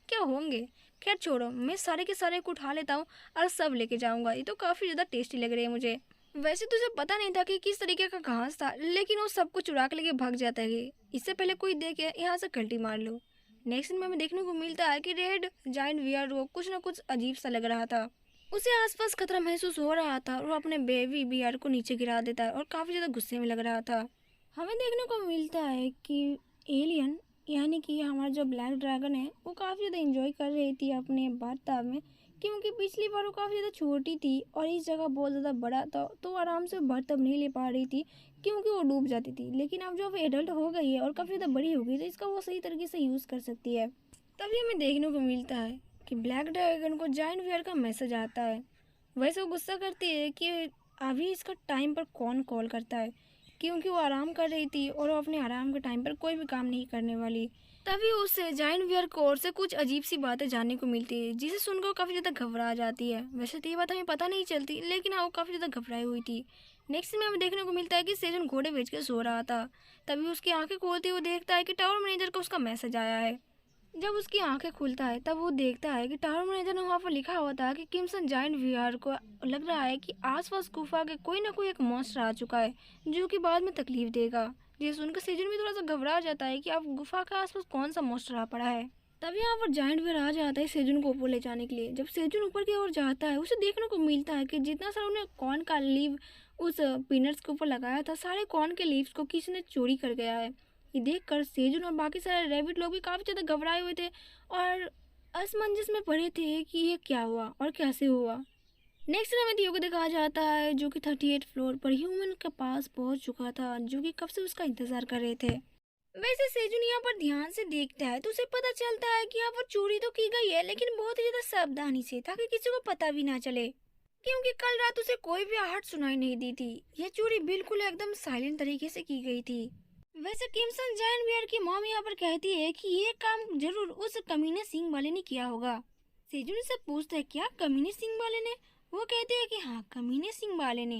क्या होंगे, खैर छोड़ो, मैं सारे के सारे को उठा लेता हूँ और सब लेके जाऊँगा। ये तो काफ़ी ज़्यादा टेस्टी लग रही है मुझे। वैसे तो उसे पता नहीं था कि किस तरीके का घास था, लेकिन वो सब कुछ चुरा के लेके भाग जाता है। इससे पहले कोई देखे यहाँ से कल्टी मार लो। नेक्स्ट सीन में हमें देखने को मिलता है कि रेड जाइंट वियर को कुछ ना कुछ अजीब सा लग रहा था। उसे आसपास खतरा महसूस हो रहा था और वो अपने बेबी बियर को नीचे गिरा देता है और काफ़ी ज़्यादा गुस्से में लग रहा था। हमें देखने को मिलता है कि एलियन यानी कि हमारा जो ब्लैक ड्रैगन है वो काफ़ी ज़्यादा इंजॉय कर रही थी अपने बाथटब में, क्योंकि पिछली बार वो काफ़ी ज़्यादा छोटी थी और इस जगह बहुत ज़्यादा बड़ा था तो आराम से बाथटब नहीं ले पा रही थी क्योंकि वो डूब जाती थी। लेकिन अब जो एडल्ट हो गई है और काफ़ी ज़्यादा बड़ी हो गई तो इसका वो सही तरीके से यूज़ कर सकती है। तभी हमें देखने को मिलता है कि ब्लैक ड्रैगन को जाइंट वियर का मैसेज आता है। वैसे वो गुस्सा करती है कि अभी इसका टाइम पर कौन कॉल करता है, क्योंकि वो आराम कर रही थी और वो अपने आराम के टाइम पर कोई भी काम नहीं करने वाली। तभी उसे जाइंट वियर की ओर से कुछ अजीब सी बातें जानने को मिलती है जिसे सुनकर वो काफ़ी ज़्यादा घबरा जाती है। वैसे तो ये बात हमें पता नहीं चलती, लेकिन हाँ वो काफ़ी ज़्यादा घबराई हुई थी। नेक्स्ट में हमें देखने को मिलता है कि सेजन घोड़े बेच के सो रहा था। तभी उसकी आंखें खोलते हुए देखता है कि टावर मैनेजर का उसका मैसेज आया है। जब उसकी आंखें खुलता है तब वो देखता है कि टावर मैनेजर ने वहाँ पर लिखा हुआ था कि किमसन जाइंट वीआर को लग रहा है कि आसपास गुफा के कोई ना कोई एक मॉन्स्टर आ चुका है जो कि बाद में तकलीफ देगा। ये सुनकर सेजन भी थोड़ा सा घबरा जाता है कि अब गुफा के आसपास कौन सा मॉन्स्टर आ पड़ा है। तभी यहाँ पर जाइंट वीर आ जाता है सेजुन को ऊपर ले जाने के लिए। जब सेजुन ऊपर की ओर जाता है उसे देखने को मिलता है कि जितना सारा उन्हें कॉर्न का लीव उस पीनट्स के ऊपर लगाया था, सारे कॉर्न के लीव्स को किसी ने चोरी कर गया है। ये देखकर सेजुन और बाकी सारे रैबिट लोग भी काफ़ी ज़्यादा घबराए हुए थे और असमंजस में पड़े थे कि ये क्या हुआ और कैसे हुआ। नेक्स्ट हमें थियो को दिखाया जाता है जो कि 38 फ्लोर पर ह्यूमन के पास पहुंच चुका था, जो कि कब से उसका इंतजार कर रहे थे। वैसे सेजुन यहाँ पर ध्यान से देखता है तो उसे पता चलता है कि यहाँ पर चोरी तो की गई है, लेकिन बहुत ही ज्यादा सावधानी से, ताकि किसी को पता भी ना चले, क्योंकि कल रात उसे कोई भी आहट सुनाई नहीं दी थी। यह चोरी बिल्कुल एकदम साइलेंट तरीके से की गई थी। वैसे किमसन जायन बियर की मॉम यहाँ पर कहती है कि ये काम जरूर उस कमीने सिंह वाले ने किया होगा। सेजुन से पूछता है क्या कमीने सिंह वाले ने? वो कहते हैं कि हाँ कमीने सिंह वाले ने।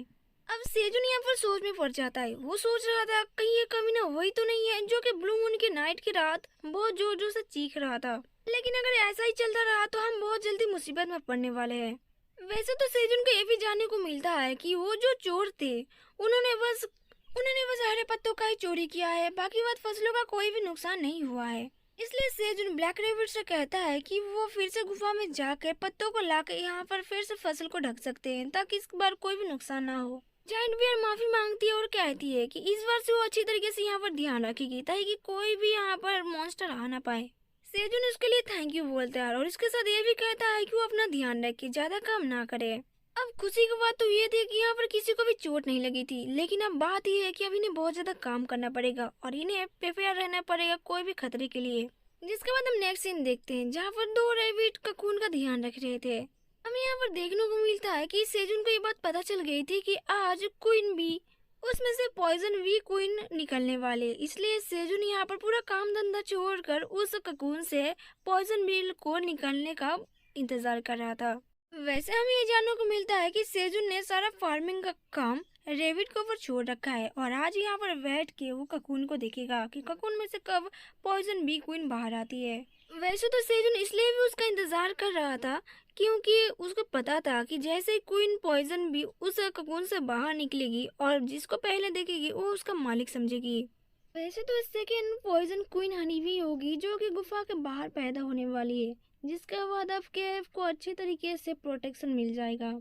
अब सेजुन यहाँ पर सोच में पड़ जाता है। वो सोच रहा था कहीं ये कमीना वही तो नहीं है जो कि ब्लू मून की नाइट की रात बहुत जोर जोर से चीख रहा था। लेकिन अगर ऐसा ही चलता रहा तो हम बहुत जल्दी मुसीबत में पड़ने वाले हैं। वैसे तो सेजुन को ये भी जानने को मिलता है कि वो जो चोर थे उन्होंने बस हरे पत्तों का ही चोरी किया है, बाकी बात फसलों का कोई भी नुकसान नहीं हुआ है। इसलिए सेजुन ब्लैक रेबिट से कहता है कि वो फिर से गुफा में जाकर पत्तों को लाकर यहाँ पर फिर से फसल को ढक सकते हैं ताकि इस बार कोई भी नुकसान ना हो। जाइंट बियर माफी मांगती है और कहती है कि इस बार से वो अच्छी तरीके से यहाँ पर ध्यान रखेगी ताकि कोई भी यहाँ पर मॉन्स्टर आ ना पाए। सेजुन उसके लिए थैंक यू बोलता है और उसके साथ ये भी कहता है कि वो अपना ध्यान रखे, ज्यादा काम ना करे। अब खुशी की बात तो ये थी कि यहाँ पर किसी को भी चोट नहीं लगी थी, लेकिन अब बात ये है कि अब इन्हें बहुत ज्यादा काम करना पड़ेगा और इन्हें प्रिपेयर रहना पड़ेगा कोई भी खतरे के लिए। जिसके बाद हम नेक्स्ट सीन देखते हैं जहाँ पर दो रेबिट का खून का ध्यान रख रहे थे। हमें यहाँ पर देखने को मिलता है कि सेजुन को ये बात पता चल गई थी कि आज क्वीन बी उसमें से पॉइजन वी क्वीन निकलने वाले, इसलिए सेजुन यहाँ पर पूरा काम धंधा छोड़कर उस ककून से पॉइजन बी को निकलने का इंतजार कर रहा था। वैसे हमें ये जानने को मिलता है कि सेजुन ने सारा फार्मिंग का काम रेबिट के ऊपर छोड़ रखा है और आज यहाँ पर बैठ के वो ककून को देखेगा कि ककून में से कब पॉइजन बी क्वीन बाहर आती है। वैसे तो सेजुन इसलिए भी उसका इंतजार कर रहा था क्योंकि उसको पता था कि जैसे ही क्वीन पॉइजन बी उस ककून से बाहर निकलेगी और जिसको पहले देखेगी वो उसका मालिक समझेगी। वैसे तो इस सेकेंड पॉइजन क्वीन हनी भी होगी जो कि गुफा के बाहर पैदा होने वाली है, जिसके बाद अब केव को अच्छे तरीके से प्रोटेक्शन मिल जाएगा।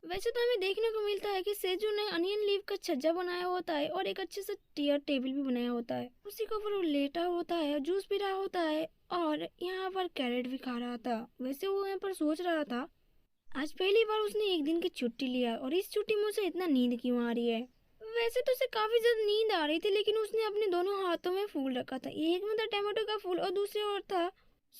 वैसे तो हमें देखने को मिलता है कि सेजू ने अनियन लीव का छज्जा बनाया होता है और एक अच्छे से टीयर टेबल भी बनाया होता है। उसी के ऊपर वो लेटा होता है, जूस पी रहा होता है और यहाँ पर कैरेट भी खा रहा था। वैसे वो यहाँ पर सोच रहा था आज पहली बार उसने एक दिन की छुट्टी लिया और इस छुट्टी में उसे इतना नींद क्यों आ रही है। वैसे तो उसे काफी ज्यादा नींद आ रही थी, लेकिन उसने अपने दोनों हाथों में फूल रखा था। एक में था टमाटो का फूल और दूसरे ओर था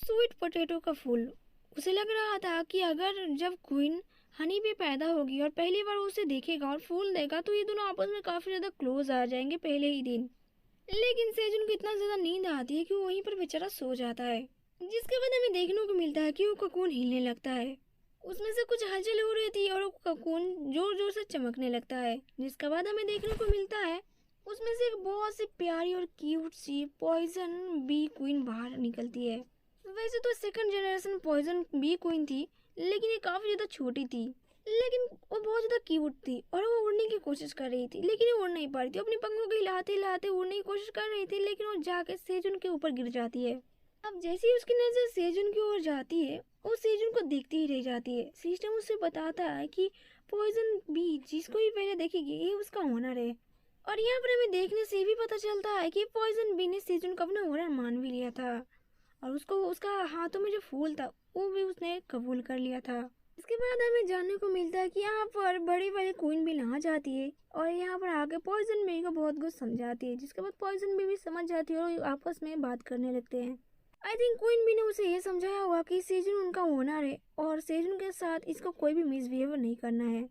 स्वीट पोटैटो का फूल। उसे लग रहा था कि अगर जब क्वीन हनी भी पैदा होगी और पहली बार उसे देखेगा और फूल देगा तो ये दोनों आपस में काफी ज्यादा क्लोज आ जाएंगे पहले ही दिन। लेकिन सेजुन को इतना ज्यादा नींद आती है कि वो वहीं पर बेचारा सो जाता है, जिसके बाद हमें देखने को मिलता है कि वो ककून हिलने लगता है। उसमें से कुछ हलचल हो रही थी और वो ककून जोर जोर से चमकने लगता है, जिसके बाद हमें देखने को मिलता है उसमें से एक बहुत सी प्यारी और क्यूट सी पॉइजन बी क्वीन बाहर निकलती है। वैसे तो second generation poison bee queen थी, लेकिन ये काफ़ी ज़्यादा छोटी थी, लेकिन वो बहुत ज़्यादा क्यूट थी और वो उड़ने की कोशिश कर रही थी, लेकिन वो उड़ नहीं पा रही थी। अपने पंखों को हिलाते हिलाते उड़ने की कोशिश कर रही थी, लेकिन वो जाके सेजुन के ऊपर गिर जाती है। अब जैसे ही उसकी नज़र सेजुन की ओर जाती है वो सेजुन को देखती ही रह जाती है। सिस्टम उसे बताता है कि पॉइजन बी जिसको भी पहले देखेगी ये उसका ओनर है। और यहाँ पर हमें देखने से भी पता चलता है कि पॉइजन बी ने सेजुन को अपना ओनर मान भी लिया था और उसको उसका हाथों में जो फूल था वो भी उसने कबूल कर लिया था। इसके बाद हमें जानने को मिलता है कि यहाँ पर बड़ी वाली क्वीन भी आ जाती है और यहाँ पर आके पॉइजन बी को बहुत कुछ समझाती है, जिसके बाद पॉइजन बी भी समझ जाती है और आपस में बात करने लगते हैं। आई थिंक क्वीन बी ने उसे ये समझाया होगा कि सेजुन उनका ओनर है और सेजुन के साथ इसको कोई भी मिसबिहेव नहीं करना है।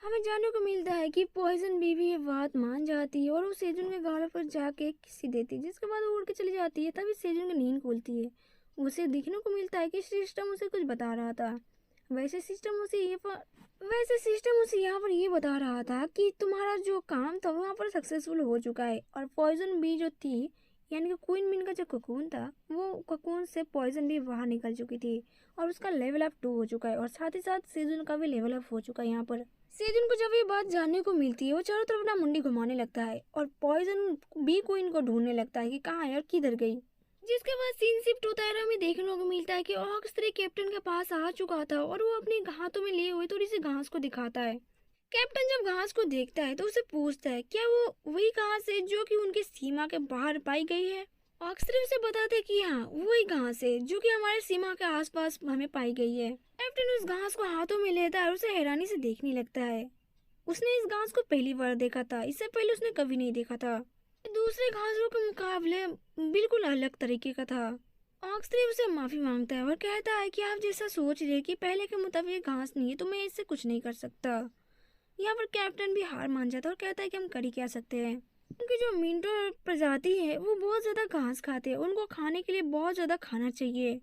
हमें जानने को मिलता है कि पॉइजन बी भी ये बात मान जाती है और वो सेजुन के गालों पर जाके किसी देती है, जिसके बाद वो उड़ के चली जाती है। तभी सेजुन की नींद खुलती है। उसे देखने को मिलता है कि सिस्टम उसे कुछ बता रहा था। वैसे सिस्टम उसे यहाँ पर ये बता रहा था कि तुम्हारा जो काम था वहाँ पर सक्सेसफुल हो चुका है और पॉइजन बी जो थी यानी कि क्वीन बिन का जो ककून था वो ककून से पॉइजन भी बाहर निकल चुकी थी और उसका लेवल अप 2 हो चुका है और साथ ही साथ सेजुन का भी लेवल अप हो चुका है। यहाँ पर सेजुन को जब ये बात जानने को मिलती है वो चारों तरफ अपना मुंडी घुमाने लगता है और पॉइजन बी क्वीन को ढूंढने लगता है कि कहाँ है और किधर गई। जिसके बाद सीन शिफ्ट होता है और हमें देखने को मिलता है कि ऑक्स 3 कैप्टन के पास आ चुका था और वो अपने हाथों में लिए हुए थोड़ी सी घास को दिखाता है। कैप्टन जब घास को देखता है तो उसे पूछता है क्या वो वही घास है जो कि उनकी सीमा के बाहर पाई गई है। ऑक्स 3 उसे बताते कि हाँ वही घास है जो कि हमारे सीमा के आसपास हमें पाई गई है। कैप्टन उस घास को हाथों में लेता है और उसे हैरानी से देखने लगता है। उसने इस घास को पहली बार देखा था, इससे पहले उसने कभी नहीं देखा था। दूसरे घासों के मुकाबले बिल्कुल अलग तरीके का था। ऑक्स 3 उसे माफी मांगता है और कहता है कि आप जैसा सोच रहे कि पहले के मुताबिक घास नहीं है तो मैं इससे कुछ नहीं कर सकता। यहाँ पर कैप्टन भी हार मान जाता है और कहता है कि हम कर ही क्या सकते हैं, क्योंकि जो मिंटो प्रजाति है वो बहुत ज़्यादा घास खाते हैं, उनको खाने के लिए बहुत ज़्यादा खाना चाहिए।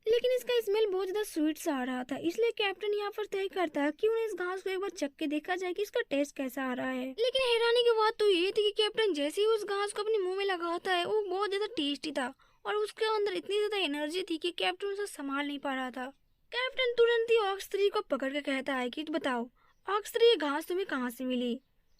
लेकिन इसका स्मेल बहुत ज़्यादा स्वीट सा आ रहा था, इसलिए कैप्टन यहाँ पर तय करता है कि उन्हें इस घास को एक बार चख के देखा जाए कि इसका टेस्ट कैसा आ रहा है। लेकिन हैरानी की बात तो ये थी कि कैप्टन जैसे ही उस घास को अपने मुंह में लगाता है वो बहुत ज़्यादा टेस्टी था और उसके अंदर इतनी ज़्यादा एनर्जी थी कि कैप्टन उसे संभाल नहीं पा रहा था। कैप्टन तुरंत ही ऑक्स 3 को पकड़ के कहता है कि बताओ ऑक्स 3 ये घास तुम्हें कहाँ से मिली।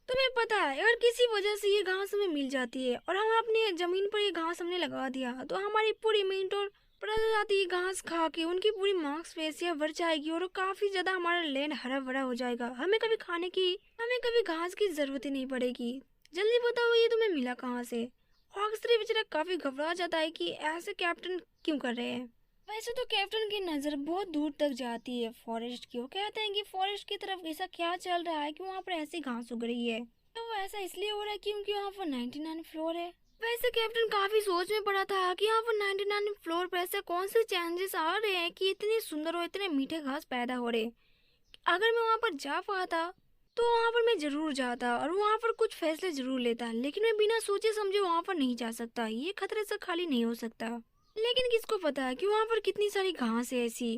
तुम्हें पता है अगर किसी वजह से ये घास हमें मिल जाती है और हम अपनी जमीन पर ये घास हमने लगा दिया तो हमारी पूरी मिंटो प्रजाति घास खा के उनकी पूरी मांसपेशियां बढ़ जाएगी और काफी ज्यादा हमारा लैंड हरा भरा हो जाएगा। हमें कभी घास की जरूरत ही नहीं पड़ेगी। जल्दी बताओ ये तुम्हें मिला कहाँ से। ऑक्स 3 बेचारा काफी घबरा जाता है कि ऐसे कैप्टन क्यों कर रहे हैं। वैसे तो कैप्टन की नजर बहुत दूर तक जाती है फॉरेस्ट की। वो कहते हैं कि फॉरेस्ट की तरफ ऐसा क्या चल रहा है कि वहाँ पर ऐसी घास उग रही है। तो वो ऐसा इसलिए हो रहा है क्योंकि वहाँ पर 99 फ्लोर है। वैसे कैप्टन काफी सोच में पड़ा था कि यहाँ पर 99 फ्लोर पर ऐसे कौन से चेंजेस आ रहे हैं कि इतने सुंदर और इतने मीठे घास पैदा हो रहे। अगर मैं वहाँ पर जा पाता तो वहाँ पर मैं जरूर जाता और वहाँ पर कुछ फैसले जरूर लेता, लेकिन मैं बिना सोचे समझे वहाँ पर नहीं जा सकता। ये खतरे से खाली नहीं हो सकता। लेकिन किसको पता है कि वहाँ पर कितनी सारी घास है ऐसी,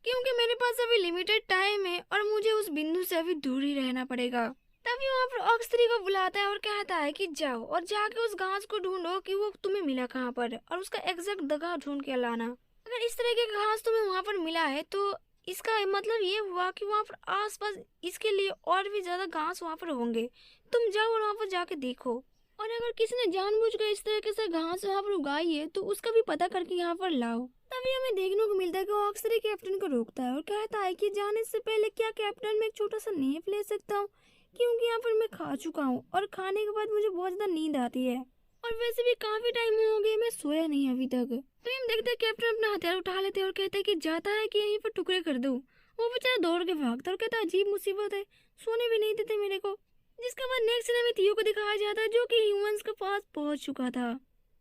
क्योंकि मेरे पास अभी लिमिटेड टाइम है और मुझे उस बिंदु से अभी दूर ही रहना पड़ेगा। तभी वहाँ पर ऑक्स 3 को बुलाता है और कहता है कि जाओ और जाके उस घास को ढूंढो कि वो तुम्हें मिला कहाँ पर और उसका एग्जैक्ट जगह ढूंढ के लाना। अगर इस तरह के घास तुम्हें वहाँ पर मिला है तो इसका मतलब ये हुआ कि वहाँ पर आसपास इसके लिए और भी ज्यादा घास वहाँ पर होंगे। तुम जाओ और वहाँ पर जाके देखो और अगर किसी ने जानबूझकर इस तरीके से घास वहाँ पर उगाई है तो उसका भी पता करके यहाँ पर लाओ। तभी हमें देखने को मिलता है कि वो अक्सर ही कैप्टन को रोकता है और कहता है कि जाने से पहले क्या कैप्टन मैं एक छोटा सा नैप ले सकता हूँ, क्योंकि यहाँ पर मैं खा चुका हूँ और खाने के बाद मुझे बहुत ज़्यादा नींद आती है और वैसे भी काफ़ी टाइम हो गया, मैं सोया नहीं अभी तक। तो हम देखते हैं कैप्टन अपना हथियार उठा लेते हैं और कहता है कि जाता है कि यहीं पर टुकड़े कर दूँ। वो बेचारा दौड़ के भागता है और कहता है अजीब मुसीबत है, सोने भी नहीं देते मेरे को। जिसके बाद नेक्स्ट सीन में थियो को दिखाया जाता है जो कि ह्यूमंस के पास पहुंच चुका था।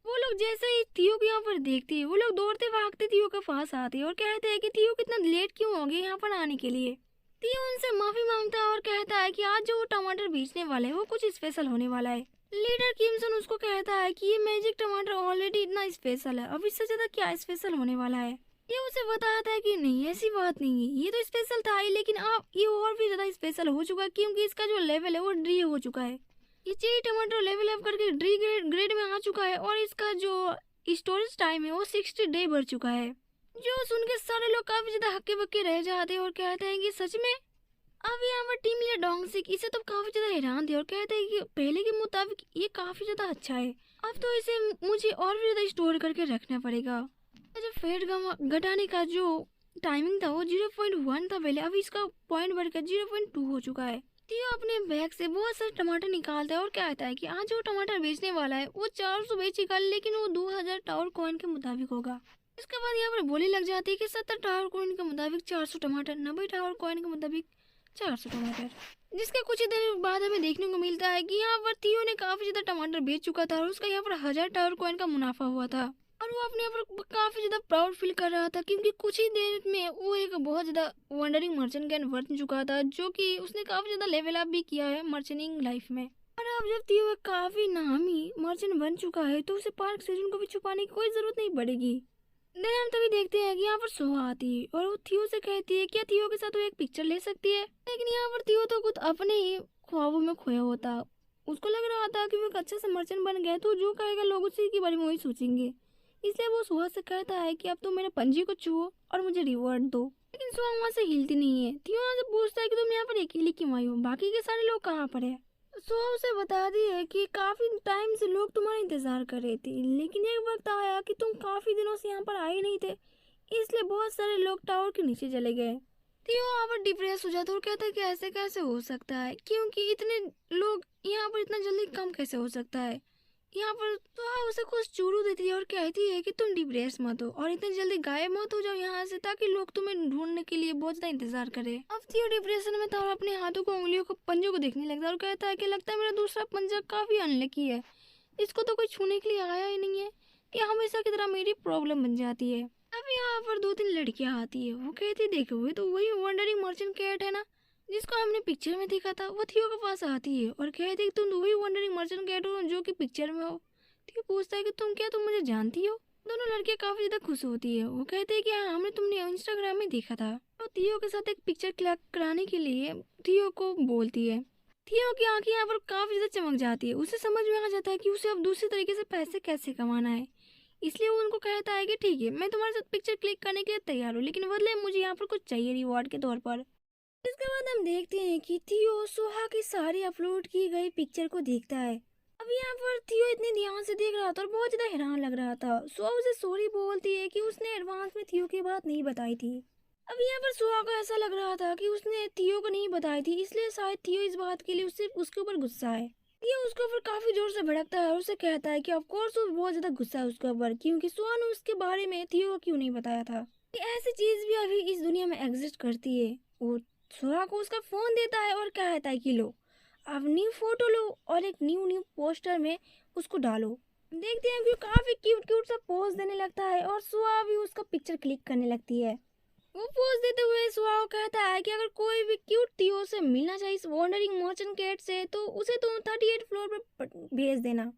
वो लोग जैसे ही थियो को यहाँ पर देखते हैं वो लोग दौड़ते भागते थियो के पास आते हैं और कहते हैं कि थियो कितना लेट क्यों हो गए यहाँ पर आने के लिए। थियो उनसे माफी मांगता है और कहता है कि आज जो वो टमाटर बेचने वाले हैं वो कुछ स्पेशल होने वाला है। लीडर किमसन उसको कहता है कि ये मैजिक टमाटर ऑलरेडी इतना स्पेशल है, अब इससे ज्यादा क्या स्पेशल होने वाला है। ये उसे बताता है कि नहीं ऐसी बात नहीं है, ये तो स्पेशल था ही, लेकिन अब ये और भी ज्यादा स्पेशल हो चुका है क्योंकि इसका जो लेवल है वो डी हो चुका है। ये चेरी टमाटर लेवल अप करके डी ग्रेड में आ चुका है और इसका जो स्टोरेज टाइम है वो 60 डे बढ़ चुका है। जो सुन के सारे लोग काफी ज्यादा हक्के बक्के रह जाते हैं और कहते हैं कि सच में। अब यहाँ पर टीम लीडर डोंगसिक इसे तो काफी ज्यादा हैरान थे और कहते हैं कि पहले के मुताबिक ये काफी ज्यादा अच्छा है, अब तो इसे मुझे और भी ज्यादा स्टोर करके रखना पड़ेगा। जो फेट घटाने का जो टाइमिंग था वो 0.1 था पहले, अब इसका पॉइंट बढ़कर 0.2 हो चुका है। थियो अपने बैग से बहुत सारे टमाटर निकालता है और कहता है कि आज जो टमाटर बेचने वाला है वो 400 बेचेगा, लेकिन वो 2000 टावर कॉइन के मुताबिक होगा। इसके बाद यहाँ पर बोली लग जाती है कि 70 टावर कॉइन के मुताबिक 400 टमाटर, 90 टावर कॉइन के मुताबिक 400 टमाटर। जिसके कुछ ही देर बाद हमें देखने को मिलता है कि यहाँ पर थियो ने काफी ज्यादा टमाटर बेच चुका था और उसका यहाँ पर 1000 टावर कॉइन का मुनाफा हुआ था और वो अपने यहाँ पर काफी ज्यादा प्राउड फील कर रहा था क्योंकि कुछ ही देर में वो एक बहुत ज्यादा वंडरिंग मर्चेंट कैन बन चुका था, जो कि उसने काफी ज्यादा लेवल अप भी किया है मर्चेंटिंग लाइफ में। और अब जब थियो एक काफी नामी मर्चेंट बन चुका है तो उसे पार्क सीजन को भी छुपाने की कोई जरूरत नहीं पड़ेगी। देन हम तभी देखते हैं कि यहाँ पर सोहा आती है और वो थियो से कहती है क्या थियो के साथ वो एक पिक्चर ले सकती है, लेकिन यहाँ पर थियो तो खुद अपने ही ख्वाबों में खोया होता। उसको लग रहा था कि वो एक अच्छा सा मर्चेंट बन गया तो जो कहेगा लोग उसी के बारे में वही सोचेंगे, इसलिए वो सुहा से कहता है कि अब तो मेरे पंजे को छुओ और मुझे रिवॉर्ड दो। लेकिन सुहा वहाँ से हिलती नहीं है। थियो वहाँ से पूछता है कि तुम यहाँ पर अकेली क्यों आई हो, बाकी के सारे लोग कहाँ पर है। सुहा उसे बताती है कि काफी टाइम से लोग तुम्हारा इंतजार कर रहे थे, लेकिन एक वक्त आया कि तुम काफी दिनों से यहाँ पर आए नहीं थे, इसलिए बहुत सारे लोग टावर के नीचे चले गए। थियो वहाँ पर डिप्रेस हो जाता है और कहता है कि ऐसे कैसे हो सकता है, क्योंकि इतने लोग यहाँ पर इतना जल्दी कम कैसे हो सकता है। यहाँ पर तो उसे कुछ चूरू देती है और कहती है कि तुम डिप्रेस मत हो और इतनी जल्दी गायब मत हो जाओ यहाँ से, ताकि लोग तुम्हें ढूंढने के लिए बहुत ज्यादा इंतजार करे। अब थियो डिप्रेशन में था और अपने हाथों को उंगलियों को पंजों को देखने लगता है और कहता है कि लगता है मेरा दूसरा पंजा काफी अनलकी है, इसको तो कोई छूने के लिए आया ही नहीं है, ये हमेशा की तरह मेरी प्रॉब्लम बन जाती है। अब यहाँ पर 2-3 लड़कियां आती है, वो कहती देखो हुए तो वही वंडरिंग मर्चेंट कैट है ना जिसको हमने पिक्चर में देखा था। वो थियो के पास आती है और कहती है तुम वही वंडरिंग मर्चेंट कैट हो जो कि पिक्चर में हो। थियो पूछता है कि तुम मुझे जानती हो। दोनों लड़कियां काफी ज्यादा खुश होती है, वो कहते हैं कि हाँ हमने तुमने इंस्टाग्राम में देखा था। और थियो के साथ एक पिक्चर क्लिक कराने के लिए थियो को बोलती है। थियो की आंखें यहाँ पर काफी ज्यादा चमक जाती है, उसे समझ में आ जाता है कि उसे अब दूसरी तरीके से पैसे कैसे कमाना है, इसलिए वो उनको कहता है कि ठीक है मैं तुम्हारे साथ पिक्चर क्लिक करने के लिए तैयार हूँ, लेकिन बदले मुझे यहाँ पर कुछ चाहिए रिवॉर्ड के तौर पर। इसके बाद हम देखते हैं कि थियो सोहा की सारी अपलोड की गई पिक्चर को देखता है। अब यहाँ पर थियो इतने ध्यान से देख रहा था और बहुत ज्यादा हैरान लग रहा था। सोहा उसे सॉरी बोलती है कि उसने एडवांस में थियो की बात नहीं बताई थी। अब यहाँ पर सोहा को ऐसा लग रहा था कि उसने थियो को नहीं बताई थी, इसलिए शायद थियो इस बात के लिए उसके ऊपर गुस्सा है। ये उसके ऊपर काफी जोर से भड़कता है और उसे कहता है कि ऑफ कोर्स वो बहुत ज्यादा गुस्सा है उसके ऊपर, क्योंकि सोहा ने उसके बारे में थियो को क्यों नहीं बताया था कि ऐसी चीज भी अभी इस दुनिया में एग्जिस्ट करती है। वो सोहा को उसका फोन देता है और कहता है कि लो अब न्यू फोटो लो और एक न्यू पोस्टर में उसको डालो। देखते हैं कि काफी क्यूट सा पोज देने लगता है और सोहा भी उसका पिक्चर क्लिक करने लगती है। वो पोज देते हुए सोहा को कहता है कि अगर कोई भी क्यूट थियो से मिलना चाहिए इस वंडरिंग मर्चेंट कैट से तो उसे तो 38 फ्लोर पर भेज देना,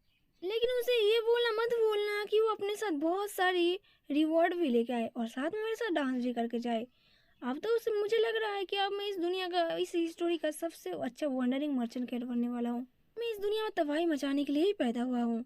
लेकिन उसे ये मत बोलना कि वो अपने साथ बहुत सारी रिवॉर्ड भी लेके आए और साथ में मेरे साथ डांस भी करके जाए। अब तो उसे मुझे लग रहा है कि अब मैं इस दुनिया का इस स्टोरी का सबसे अच्छा वंडरिंग मर्चेंट कैट बनने वाला हूँ। मैं इस दुनिया में तबाही मचाने के लिए ही पैदा हुआ हूँ।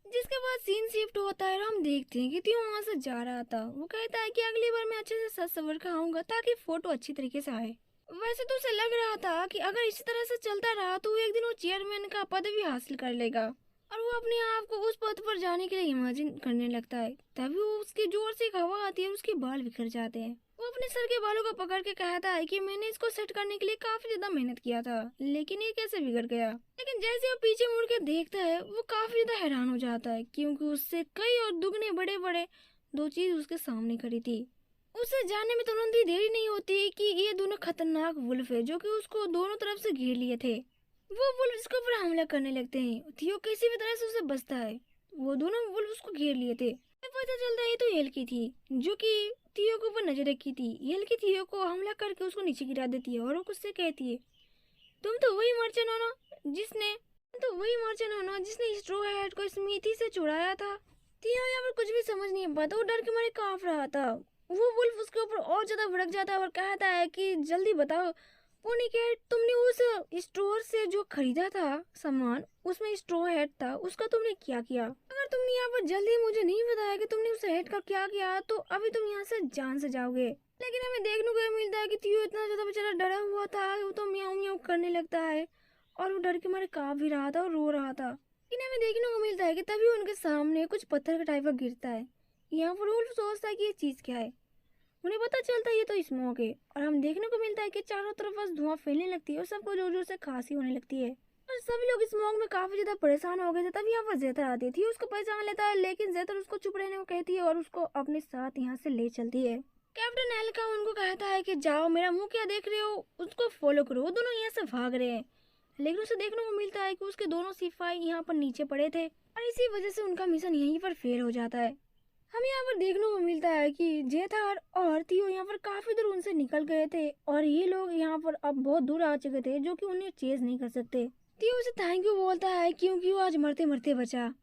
जिसके बाद सीन शिफ्ट होता है और हम देखते हैं कि त्यो वहाँ से जा रहा था। वो कहता है कि अगली बार मैं अच्छे से सज सवर कर आऊंगा ताकि फोटो अच्छी तरीके से आए। वैसे तो उसे लग रहा था कि अगर इसी तरह से चलता रहा तो एक दिन वो चेयरमैन का पद भी हासिल कर लेगा। और वो अपने आप को उस पथ पर जाने के लिए इमेजिन करने लगता है। तभी वो उसकी जोर से एक हवा आती है और उसके बाल बिखर जाते हैं। वो अपने सर के बालों को पकड़ के कहता है कि मैंने इसको सेट करने के लिए काफी ज्यादा मेहनत किया था, लेकिन ये कैसे बिगड़ गया। लेकिन जैसे वो पीछे मुड़ के देखता है वो काफी ज्यादा हैरान हो जाता है, क्योंकि उससे कई और दुगने बड़े बड़े दो चीज उसके सामने खड़ी थी। उसे जानने में तुरंत ही देरी नहीं होती कि ये दोनों खतरनाक वुल्फ है जो कि उसको दोनों तरफ से घेर लिए थे। वो वुल्फ इसके ऊपर हमला करने लगते हैं। थियो किसी भी तरह से उसे बचता है। वो दोनों वुल्फ उसको घेर लिए थे। पता चलता है ये तो एल्की थी जो कि थियो के ऊपर नजर रखी थी। एल्की थियो को हमला करके उसको नीचे गिरा देती है और वो उससे कहती है, तुम तो वही मर्चेंट हो ना जिसने स्ट्रॉ हैट को स्मिथी से चुराया था। थियो यहाँ पर कुछ भी समझ नहीं पाता, वो डर के मारे कांप रहा था। वो वुल्फ उसके ऊपर और ज्यादा भड़क जाता है और कहता है कि जल्दी बताओ पोनीकैट, तुमने उस स्टोर से जो खरीदा था सामान, उसमें स्ट्रॉ हैट था, उसका तुमने क्या किया। अगर तुमने यहाँ पर जल्दी मुझे नहीं बताया कि तुमने उस हैट का क्या किया तो अभी तुम यहाँ से जान से जाओगे। लेकिन हमें देखने को ये मिलता है कि थियो इतना ज्यादा बेचारा डरा हुआ था, वो तो म्याऊं म्याऊं करने लगता है और वो डर के मारे कांप भी रहा था और रो रहा था। लेकिन हमें देखने को मिलता है कि तभी उनके सामने कुछ पत्थर का टाइप का गिरता है। यहाँ पर वो सोचता है कि ये चीज क्या है। उन्हें पता चलता है ये तो स्मोक है और हम देखने को मिलता है कि चारों तरफ बस धुआं फैलने लगती है और सबको जोर जोर से खांसी होने लगती है और सभी लोग स्मोक में काफी ज्यादा परेशान हो गए थे। तभी यहाँ पर जेथर आती थी, उसको पहचान लेता है, लेकिन जेथर उसको चुप रहने को कहती है और उसको अपने साथ यहाँ से ले चलती है। कैप्टन एल्का उनको कहता है कि जाओ, मेरा मुंह क्या देख रहे हो, उसको फॉलो करो। वो दोनों यहाँ से भाग रहे हैं, लेकिन उसे देखने को मिलता है कि उसके दोनों सिपाही यहाँ पर नीचे पड़े थे और इसी वजह से उनका मिशन यहीं पर फेल हो जाता है। हमें यहाँ पर देखने को मिलता है कि जेथर और थियो यहाँ पर काफी दूर उनसे निकल गए थे और ये लोग यहाँ पर अब बहुत दूर आ चुके थे जो कि उन्हें चेज नहीं कर सकते। थियो उसे थैंक यू बोलता है क्योंकि वो आज मरते मरते बचा।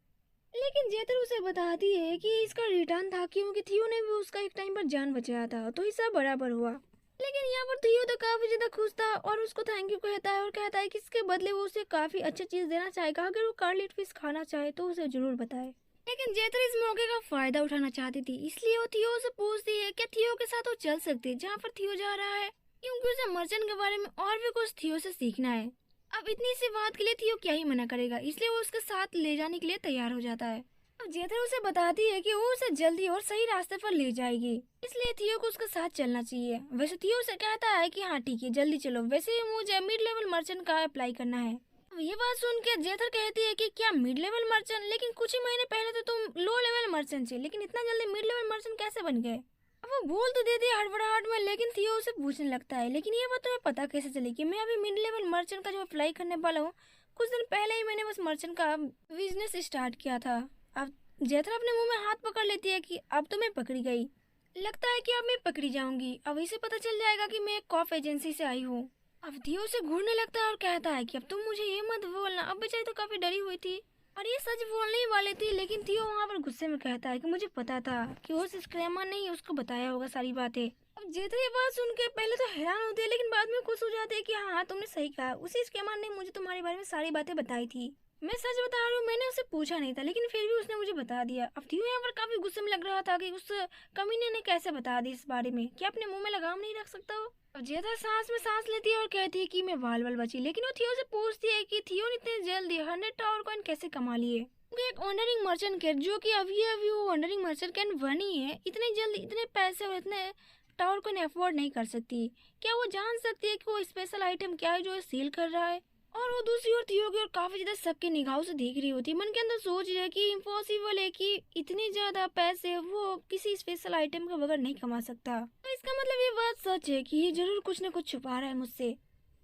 लेकिन जेथर उसे बताती है कि इसका रिटर्न था क्योंकि थियो ने भी उसका एक टाइम पर जान बचाया था, तो हिस्सा बराबर हुआ। लेकिन यहाँ पर थियो तो काफी ज्यादा खुश था और उसको थैंक यू कहता है और कहता है कि इसके बदले वो उसे काफी अच्छा चीज देना चाहेगा। अगर वो कार्लेट फिश खाना चाहे तो उसे जरूर बताए। लेकिन जेथर इस मौके का फायदा उठाना चाहती थी, इसलिए वो थियो से पूछती है क्या थियो के साथ वो चल सकती है जहाँ पर थियो जा रहा है, क्योंकि उसे मर्चेंट के बारे में और भी कुछ थियो से सीखना है। अब इतनी सी बात के लिए थियो क्या ही मना करेगा, इसलिए वो उसके साथ ले जाने के लिए तैयार हो जाता है। अब जेथर उसे बताती है कि वो उसे जल्दी और सही रास्ते पर ले जाएगी, इसलिए थियो को उसके साथ चलना चाहिए। वैसे थियो उसे कहता है कि हाँ ठीक है जल्दी चलो, वैसे मुझे मिड लेवल मर्चेंट का अप्लाई करना है। ये बात सुन के जेथर कहती है कि क्या मिड लेवल मर्चेंट, लेकिन कुछ ही महीने पहले तो तुम लो लेवल मर्चेंट थे, लेकिन इतना जल्दी मिड लेवल मर्चेंट कैसे बन गए। अब वो बोल तो देती है हड़बड़ाहट में, लेकिन थियो उसे पूछने लगता है लेकिन ये बात तुम्हें पता कैसे चली कि मैं अभी मिड लेवल मर्चेंट का जो अप्लाई करने वाला हूँ, कुछ दिन पहले ही मैंने बस मर्चेंट का बिजनेस स्टार्ट किया था। अब जेथर अपने मुंह में हाथ पकड़ लेती है कि अब तो मैं पकड़ी गई, लगता है कि अब मैं पकड़ी जाऊंगी। अब इसे पता चल जाएगा कि मैं एक कॉफ एजेंसी से आई हूँ। अब थियो से घूरने लगता है और कहता है कि अब तुम मुझे ये मत बोलना। अब बेचारी तो काफी डरी हुई थी और ये सच बोलने ही वाले थी, लेकिन थियो वहाँ पर गुस्से में कहता है कि मुझे पता था कि वो स्क्रैमर ने ही उसको बताया होगा सारी बातें। अब जेथर ये बात सुन के पहले तो हैरान होती है, लेकिन बाद में खुश हो जाते है कि हाँ तुमने सही कहा, उसी स्क्रैमर ने मुझे तुम्हारे बारे में सारी बातें बताई थी। मैं सच बता रही हूँ, मैंने उसे पूछा नहीं था, लेकिन फिर भी उसने मुझे बता दिया। अब थियो यहाँ पर काफी गुस्से में लग रहा था कि उस कमीने ने कैसे बता दी इस बारे में, क्या अपने मुंह में लगाम नहीं रख सकता हो। अब जेथर सांस में सांस लेती है और कहती है कि मैं वाल वाल बची, लेकिन वो थियो से पूछती है कि थियो ने इतने जल्दी 100 टावर कॉइन कैसे कमा लिए। एक वंडरिंग मर्चेंट कैट जो कि अभी वो वंडरिंग मर्चेंट कैट बनी है, इतने जल्दी इतने पैसे और इतने टावर कॉइन अफोर्ड नहीं कर सकती। क्या वो जान सकती है कि वो स्पेशल आइटम क्या है जो सेल कर रहा है। और वो दूसरी ओर थियो की और काफी ज्यादा सबके निगाहों से देख रही होती, मन के अंदर सोच रही है कि इम्पॉसिबल है कि इतने ज्यादा पैसे वो किसी स्पेशल आइटम के बगैर नहीं कमा सकता। तो इसका मतलब ये बात सच है कि ये जरूर कुछ न कुछ छुपा रहा है मुझसे।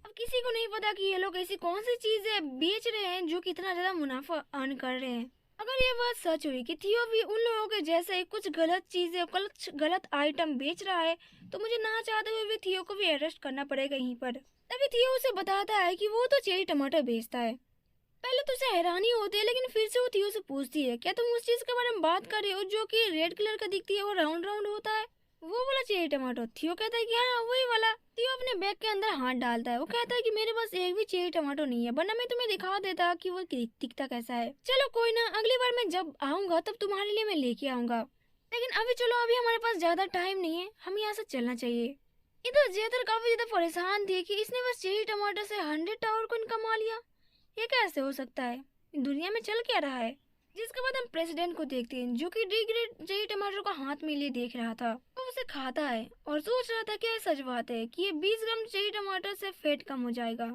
अब किसी को नहीं पता कि ये लोग ऐसी कौन सी चीजें बेच रहे हैं जो कि इतना ज्यादा मुनाफा अर्न कर रहे हैं। अगर ये बात सच हुई कि थियो भी उन लोगों के जैसे कुछ गलत चीजें गलत आइटम बेच रहा है, तो मुझे ना चाहते हुए भी थियो को भी अरेस्ट करना पड़ेगा यहीं पर। तभी थियो उसे बताता है कि वो तो चेरी टमाटर बेचता है। पहले तो उसे हैरानी होती है, लेकिन फिर से वो थियो से पूछती है क्या तुम उस चीज के बारे में बात कर रहे हो जो कि रेड कलर का दिखती है और राउंड राउंड होता है, वो वाला चेरी टमाटर। थियो कहता है कि हाँ वही वाला। थियो अपने बैग के अंदर हाथ डालता है, वो कहता है कि मेरे पास एक भी चेरी टमाटर नहीं है, वरना मैं तुम्हें दिखा देता कि वो दिखता कैसा है। चलो कोई ना, अगली बार मैं जब आऊंगा तब तुम्हारे लिए मैं लेके आऊंगा, लेकिन अभी चलो, अभी हमारे पास ज्यादा टाइम नहीं है, हमें यहाँ से चलना चाहिए। इधर जेथर काफी ज्यादा परेशान थी कि इसने बस चेरी टमाटर से 100 टावर कॉइन कमा लिया, ये कैसे हो सकता है। दुनिया में चल क्या रहा है। जिसके बाद हम प्रेसिडेंट को देखते हैं जो कि डी ग्रेड चेरी टमाटर को हाथ में लिए देख रहा था। वो उसे खाता है और सोच रहा था कि यह सच बात है कि ये 20 ग्राम चेरी टमाटर से फैट कम हो जाएगा।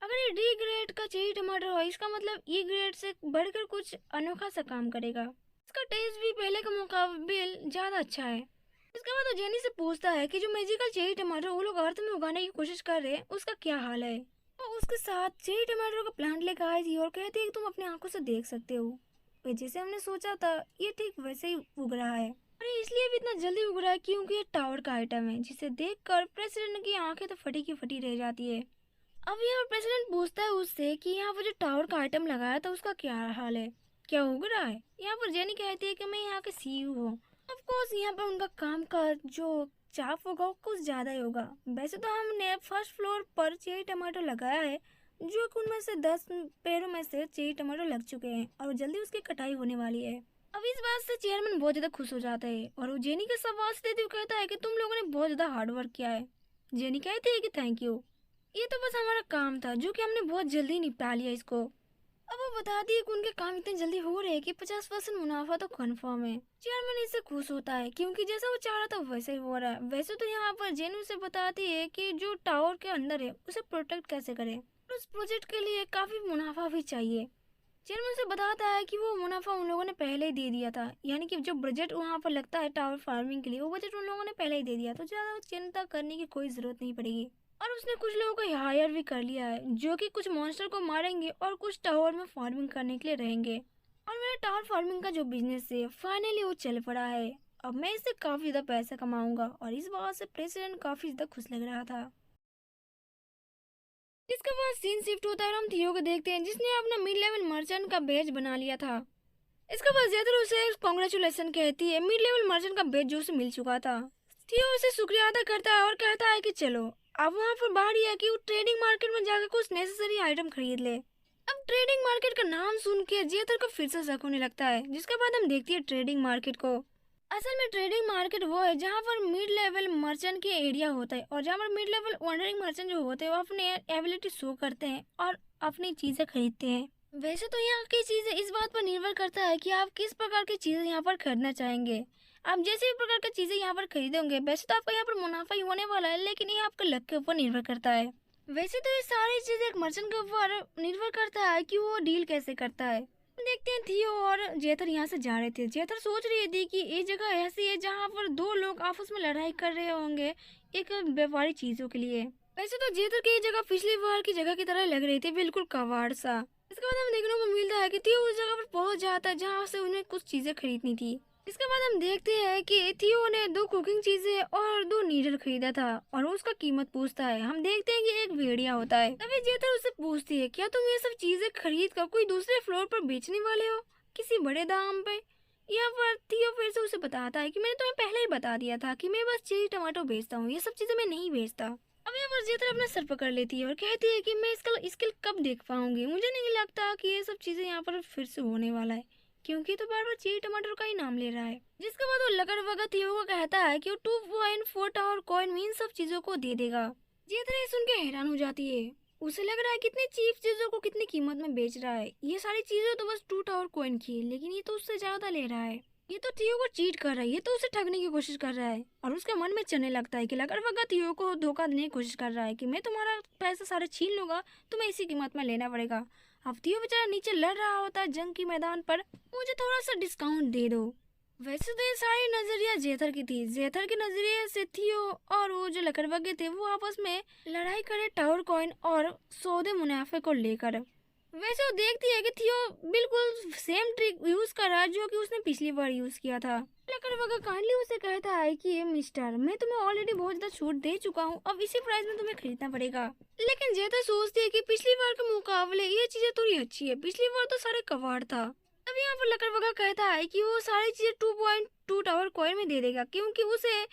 अगर ये डी ग्रेड का चेरी टमाटर हो इसका मतलब ई ग्रेड से बढ़कर कुछ अनोखा सा काम करेगा। इसका टेस्ट भी पहले के मुकाबले ज्यादा अच्छा है। इसके बाद वो जेनी से पूछता है कि जो मैजिकल चेरी टमाटर वो लोग अर्थ में उगाने की कोशिश कर रहे हैं उसका क्या हाल है। वो उसके साथ चेरी टमाटर का प्लांट लेकर आई थी और कहती है कि तुम अपनी आंखों से देख सकते हो। जैसे हमने सोचा था ये ठीक वैसे ही उग रहा है और ये इसलिए भी इतना जल्दी उग रहा है क्योंकि ये टावर का आइटम है जिसे देखकर प्रेसिडेंट की आंखें तो फटी की फटी रह जाती है। अब यहाँ प्रेसिडेंट पूछता है उससे कि यहाँ पर जो टावर का आइटम लगाया था उसका क्या हाल है, क्या उग रहा है। यहाँ पर जेनी कहती है कि मैं यहाँ के सीईओ हूँ। ऑफ कोर्स यहाँ पर उनका काम का जो चाप होगा वो कुछ ज़्यादा ही होगा। वैसे तो हमने फर्स्ट फ्लोर पर चेरी टमाटर लगाया है जो कि उनमें से 10 पेड़ों में से चेरी टमाटर लग चुके हैं और जल्दी उसकी कटाई होने वाली है। अब इस बात से चेयरमैन बहुत ज़्यादा खुश हो जाता है और वो जेनी के सवाल देते हुए कहता है कि तुम लोगों ने बहुत ज़्यादा हार्ड वर्क किया है। जेनी कहती है कि थैंक यू, ये तो बस हमारा काम था जो कि हमने बहुत जल्दी निपटा लिया इसको। अब वो बताती है कि उनके काम इतने जल्दी हो रहे हैं कि 50% मुनाफा तो कंफर्म है। चेयरमैन इससे खुश होता है क्योंकि जैसा वो चाह रहा था वैसे ही हो रहा है। वैसे तो यहाँ पर जेनू से बताती है कि जो टावर के अंदर है उसे प्रोटेक्ट कैसे करे, उस प्रोजेक्ट के लिए काफी मुनाफा भी चाहिए। चेयरमैन से बताता है कि वो मुनाफा उन लोगों ने पहले ही दे दिया था, यानी कि जो बजट वहाँ पर लगता है टावर फार्मिंग के लिए वो बजट उन लोगों ने पहले ही दे दिया, तो ज्यादा चिंता करने की कोई जरूरत नहीं पड़ेगी। और उसने कुछ लोगों को हायर भी कर लिया है जो कि कुछ मॉन्स्टर को मारेंगे और कुछ टावर में फार्मिंग करने के लिए रहेंगे। और मेरा टावर फार्मिंग का जो बिजनेस है फाइनली वो चल पड़ा है। अब मैं इससे काफी ज्यादा पैसा कमाऊंगा और इस बात से प्रेसिडेंट काफी ज्यादा खुश लग रहा था। इसके बाद सीन शिफ्ट होता है और हम थियो को देखते हैं जिसने अपना मिड लेवल मर्चेंट का बेच बना लिया था। इसके बाद ज्यादा उसे कॉन्ग्रेचुलेसन कहती है मिड लेवल मर्चेंट का बेच जो उसे मिल चुका था। थियो उसे शुक्रिया अदा करता है और कहता है कि चलो अब वहाँ पर बारी है कि वो ट्रेडिंग मार्केट में जाकर कुछ नेसेसरी आइटम खरीद ले। अब ट्रेडिंग मार्केट का नाम सुन के जेतर को फिर से शक होने लगता है। जिसके बाद हम देखती है ट्रेडिंग मार्केट को। असल में ट्रेडिंग मार्केट वो है जहाँ पर मिड लेवल मर्चेंट के एरिया होता है और जहाँ पर मिड लेवल वंडरिंग मर्चेंट जो होते हैं वो अपने एबिलिटी शो करते हैं और अपनी चीजें खरीदते हैं। वैसे तो यहाँ की चीजें इस बात पर निर्भर करता है कि आप किस प्रकार की चीजें यहाँ पर खरीदना चाहेंगे। आप जैसे भी प्रकार की चीजें यहाँ पर खरीदोगे वैसे तो आपका यहाँ पर मुनाफा ही होने वाला है, लेकिन ये आपके लक के ऊपर निर्भर करता है। वैसे तो ये सारी चीजें एक मर्चेंट के ऊपर निर्भर करता है कि वो डील कैसे करता है। देखते हैं थियो और जेथर यहाँ से जा रहे थे। जेथर सोच रही थी कि ये जगह ऐसी है जहाँ पर दो लोग आपस में लड़ाई कर रहे होंगे एक व्यापारी चीजों के लिए। वैसे तो जेथर की ये जगह पिछली बार की जगह की तरह लग रही थी, बिल्कुल कबाड़ सा। इसके बाद हमें देखने को मिलता है कि थियो उस जगह पर पहुंच जाता है जहाँ से उन्हें कुछ चीजें खरीदनी थी। इसके बाद हम देखते हैं कि थियो ने 2 कुकिंग चीजें और 2 नीडल खरीदा था और उसका कीमत पूछता है। हम देखते हैं कि एक भेड़िया होता है। तभी जेतर उससे पूछती है क्या तुम ये सब चीजें खरीद कर कोई दूसरे फ्लोर पर बेचने वाले हो किसी बड़े दाम पे। यहाँ पर थियो फिर से उसे बताता है कि मैंने तुम्हें पहले ही बता दिया था कि मैं बस चेरी टमाटो बेचता हूँ, ये सब चीजें मैं नहीं बेचता। अब यहाँ पर जेतर अपना सर पकड़ लेती है और कहती है कि मैं इसका स्किल कब देख पाऊंगी। मुझे नहीं लगता कि ये सब चीजें यहाँ पर फिर से होने वाला है क्योंकि तो बार बार चेरी टमाटर का ही नाम ले रहा है। जिसके बाद वो लकड़ वगैरह थियो को कहता है कि वो 2.4 टावर कॉइन में इन सब चीजों को दे देगा। जेतर सुन के हैरान हो जाती है। उसे लग रहा है कितनी चीप चीजों को कितनी कीमत में बेच रहा है। ये सारी चीजें तो बस 2 टावर कॉइन की है लेकिन ये तो उससे ज्यादा ले रहा है। ये तो थियो को चीट कर रहा है, ये तो उसे ठगने की कोशिश कर रहा है। और उसके मन में चलने लगता है कि लकड़ वगैरह थियो को धोखा देने की कोशिश कर रहा है कि मैं तुम्हारा पैसा सारे छीन लूंगा, तुम्हें इसी कीमत में लेना पड़ेगा। अब थियो बेचारा नीचे लड़ रहा होता है जंग की मैदान पर, मुझे थोड़ा सा डिस्काउंट दे दो। वैसे तो ये सारी नजरिया जेथर की थी। जेथर के नजरिए से थियो और वो जो लकड़बग्गे थे वो आपस में लड़ाई करे टावर कॉइन और सौदे मुनाफे को लेकर। वैसे वो देखती है कि थियो बिल्कुल सेम ट्रिक यूज कर रहा है जो कि उसने पिछली बार यूज किया था। लकड़बग्गा काइंडली उसे कहता है कि मिस्टर मैं तुम्हें ऑलरेडी बहुत ज्यादा छूट दे चुका हूँ, अब इसी प्राइस में तुम्हें खरीदना पड़ेगा। लेकिन जेथर सोचती है कि पिछली बार के मुकाबले ये चीजें थोड़ी अच्छी है, पिछली बार तो सारे कबाड़ था। अब यहाँ पर लकड़बग्गा कहता है कि वो सारी चीजें 2.2 टावर कॉइन में दे देगा क्योंकि उसे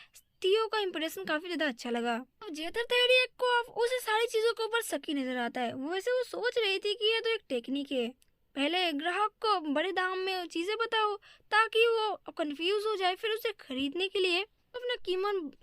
थियो का इंप्रेशन काफी ज्यादा अच्छा लगा। अब जेतर थेड़ी को उसे सारी चीजों के ऊपर शक ही नजर आता है। वैसे वो सोच रही थी कि ये तो एक टेक्निक है, पहले ग्राहक को बड़े दाम में चीजें बताओ ताकि वो कंफ्यूज हो जाए, फिर उसे खरीदने के लिए अपना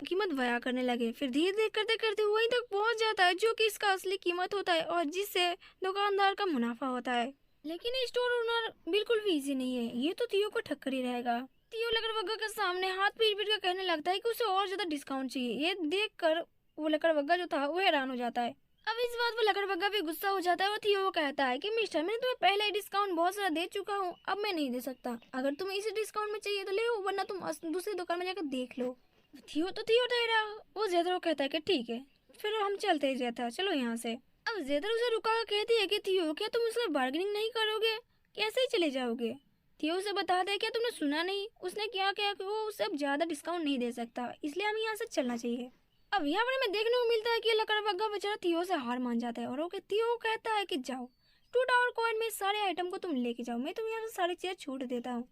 कीमत बयां करने लगे। फिर धीरे धीरे करते करते वहीं तक पहुंच जाता है जो कि इसका असली कीमत होता है और जिससे दुकानदार का मुनाफा होता है। लेकिन ये स्टोर ओनर बिल्कुल भी इजी नहीं है, ये तो थियो को ठक्कर ही रहेगा। थियो लकड़बग्गा के सामने हाथ पीट पीट कर कहने लगता है कि उसे और ज्यादा डिस्काउंट चाहिए। ये देखकर वो लकड़बग्गा जो था वो हैरान हो जाता है। अब इस बात पर लकड़बग्गा भी गुस्सा हो जाता है और थियो को कहता है कि मिस्टर, मैंने तुम्हें पहले ही डिस्काउंट बहुत सारा दे चुका हूँ, अब मैं नहीं दे सकता। अगर तुम्हें इसी डिस्काउंट में चाहिए तो ले लो, वरना तुम दूसरी दुकान में जाकर देख लो। थियो ठहरा, वो जेथर को कहता है कि ठीक है, फिर हम चलते हैं जेथर, चलो यहाँ से। अब जेथर उसे रुका कहती है कि थियो, क्या तुम उससे बार्गेनिंग नहीं करोगे, कैसे ही चले जाओगे। थियो उसे बताता है, क्या तुमने सुना नहीं, उसने क्या क्या कि वो उससे अब ज्यादा डिस्काउंट नहीं दे सकता, इसलिए हमें यहाँ से चलना चाहिए। अब यहाँ पर हमें देखने को मिलता है कि लकड़बग्गा बेचारा थियो से हार मान जाता है और वो थियो कहता है कि जाओ 2 टावर कॉइन में सारे आइटम को तुम लेके जाओ, मैं तुम्हें यहाँ से सारी चीजें छूट देता हूँ।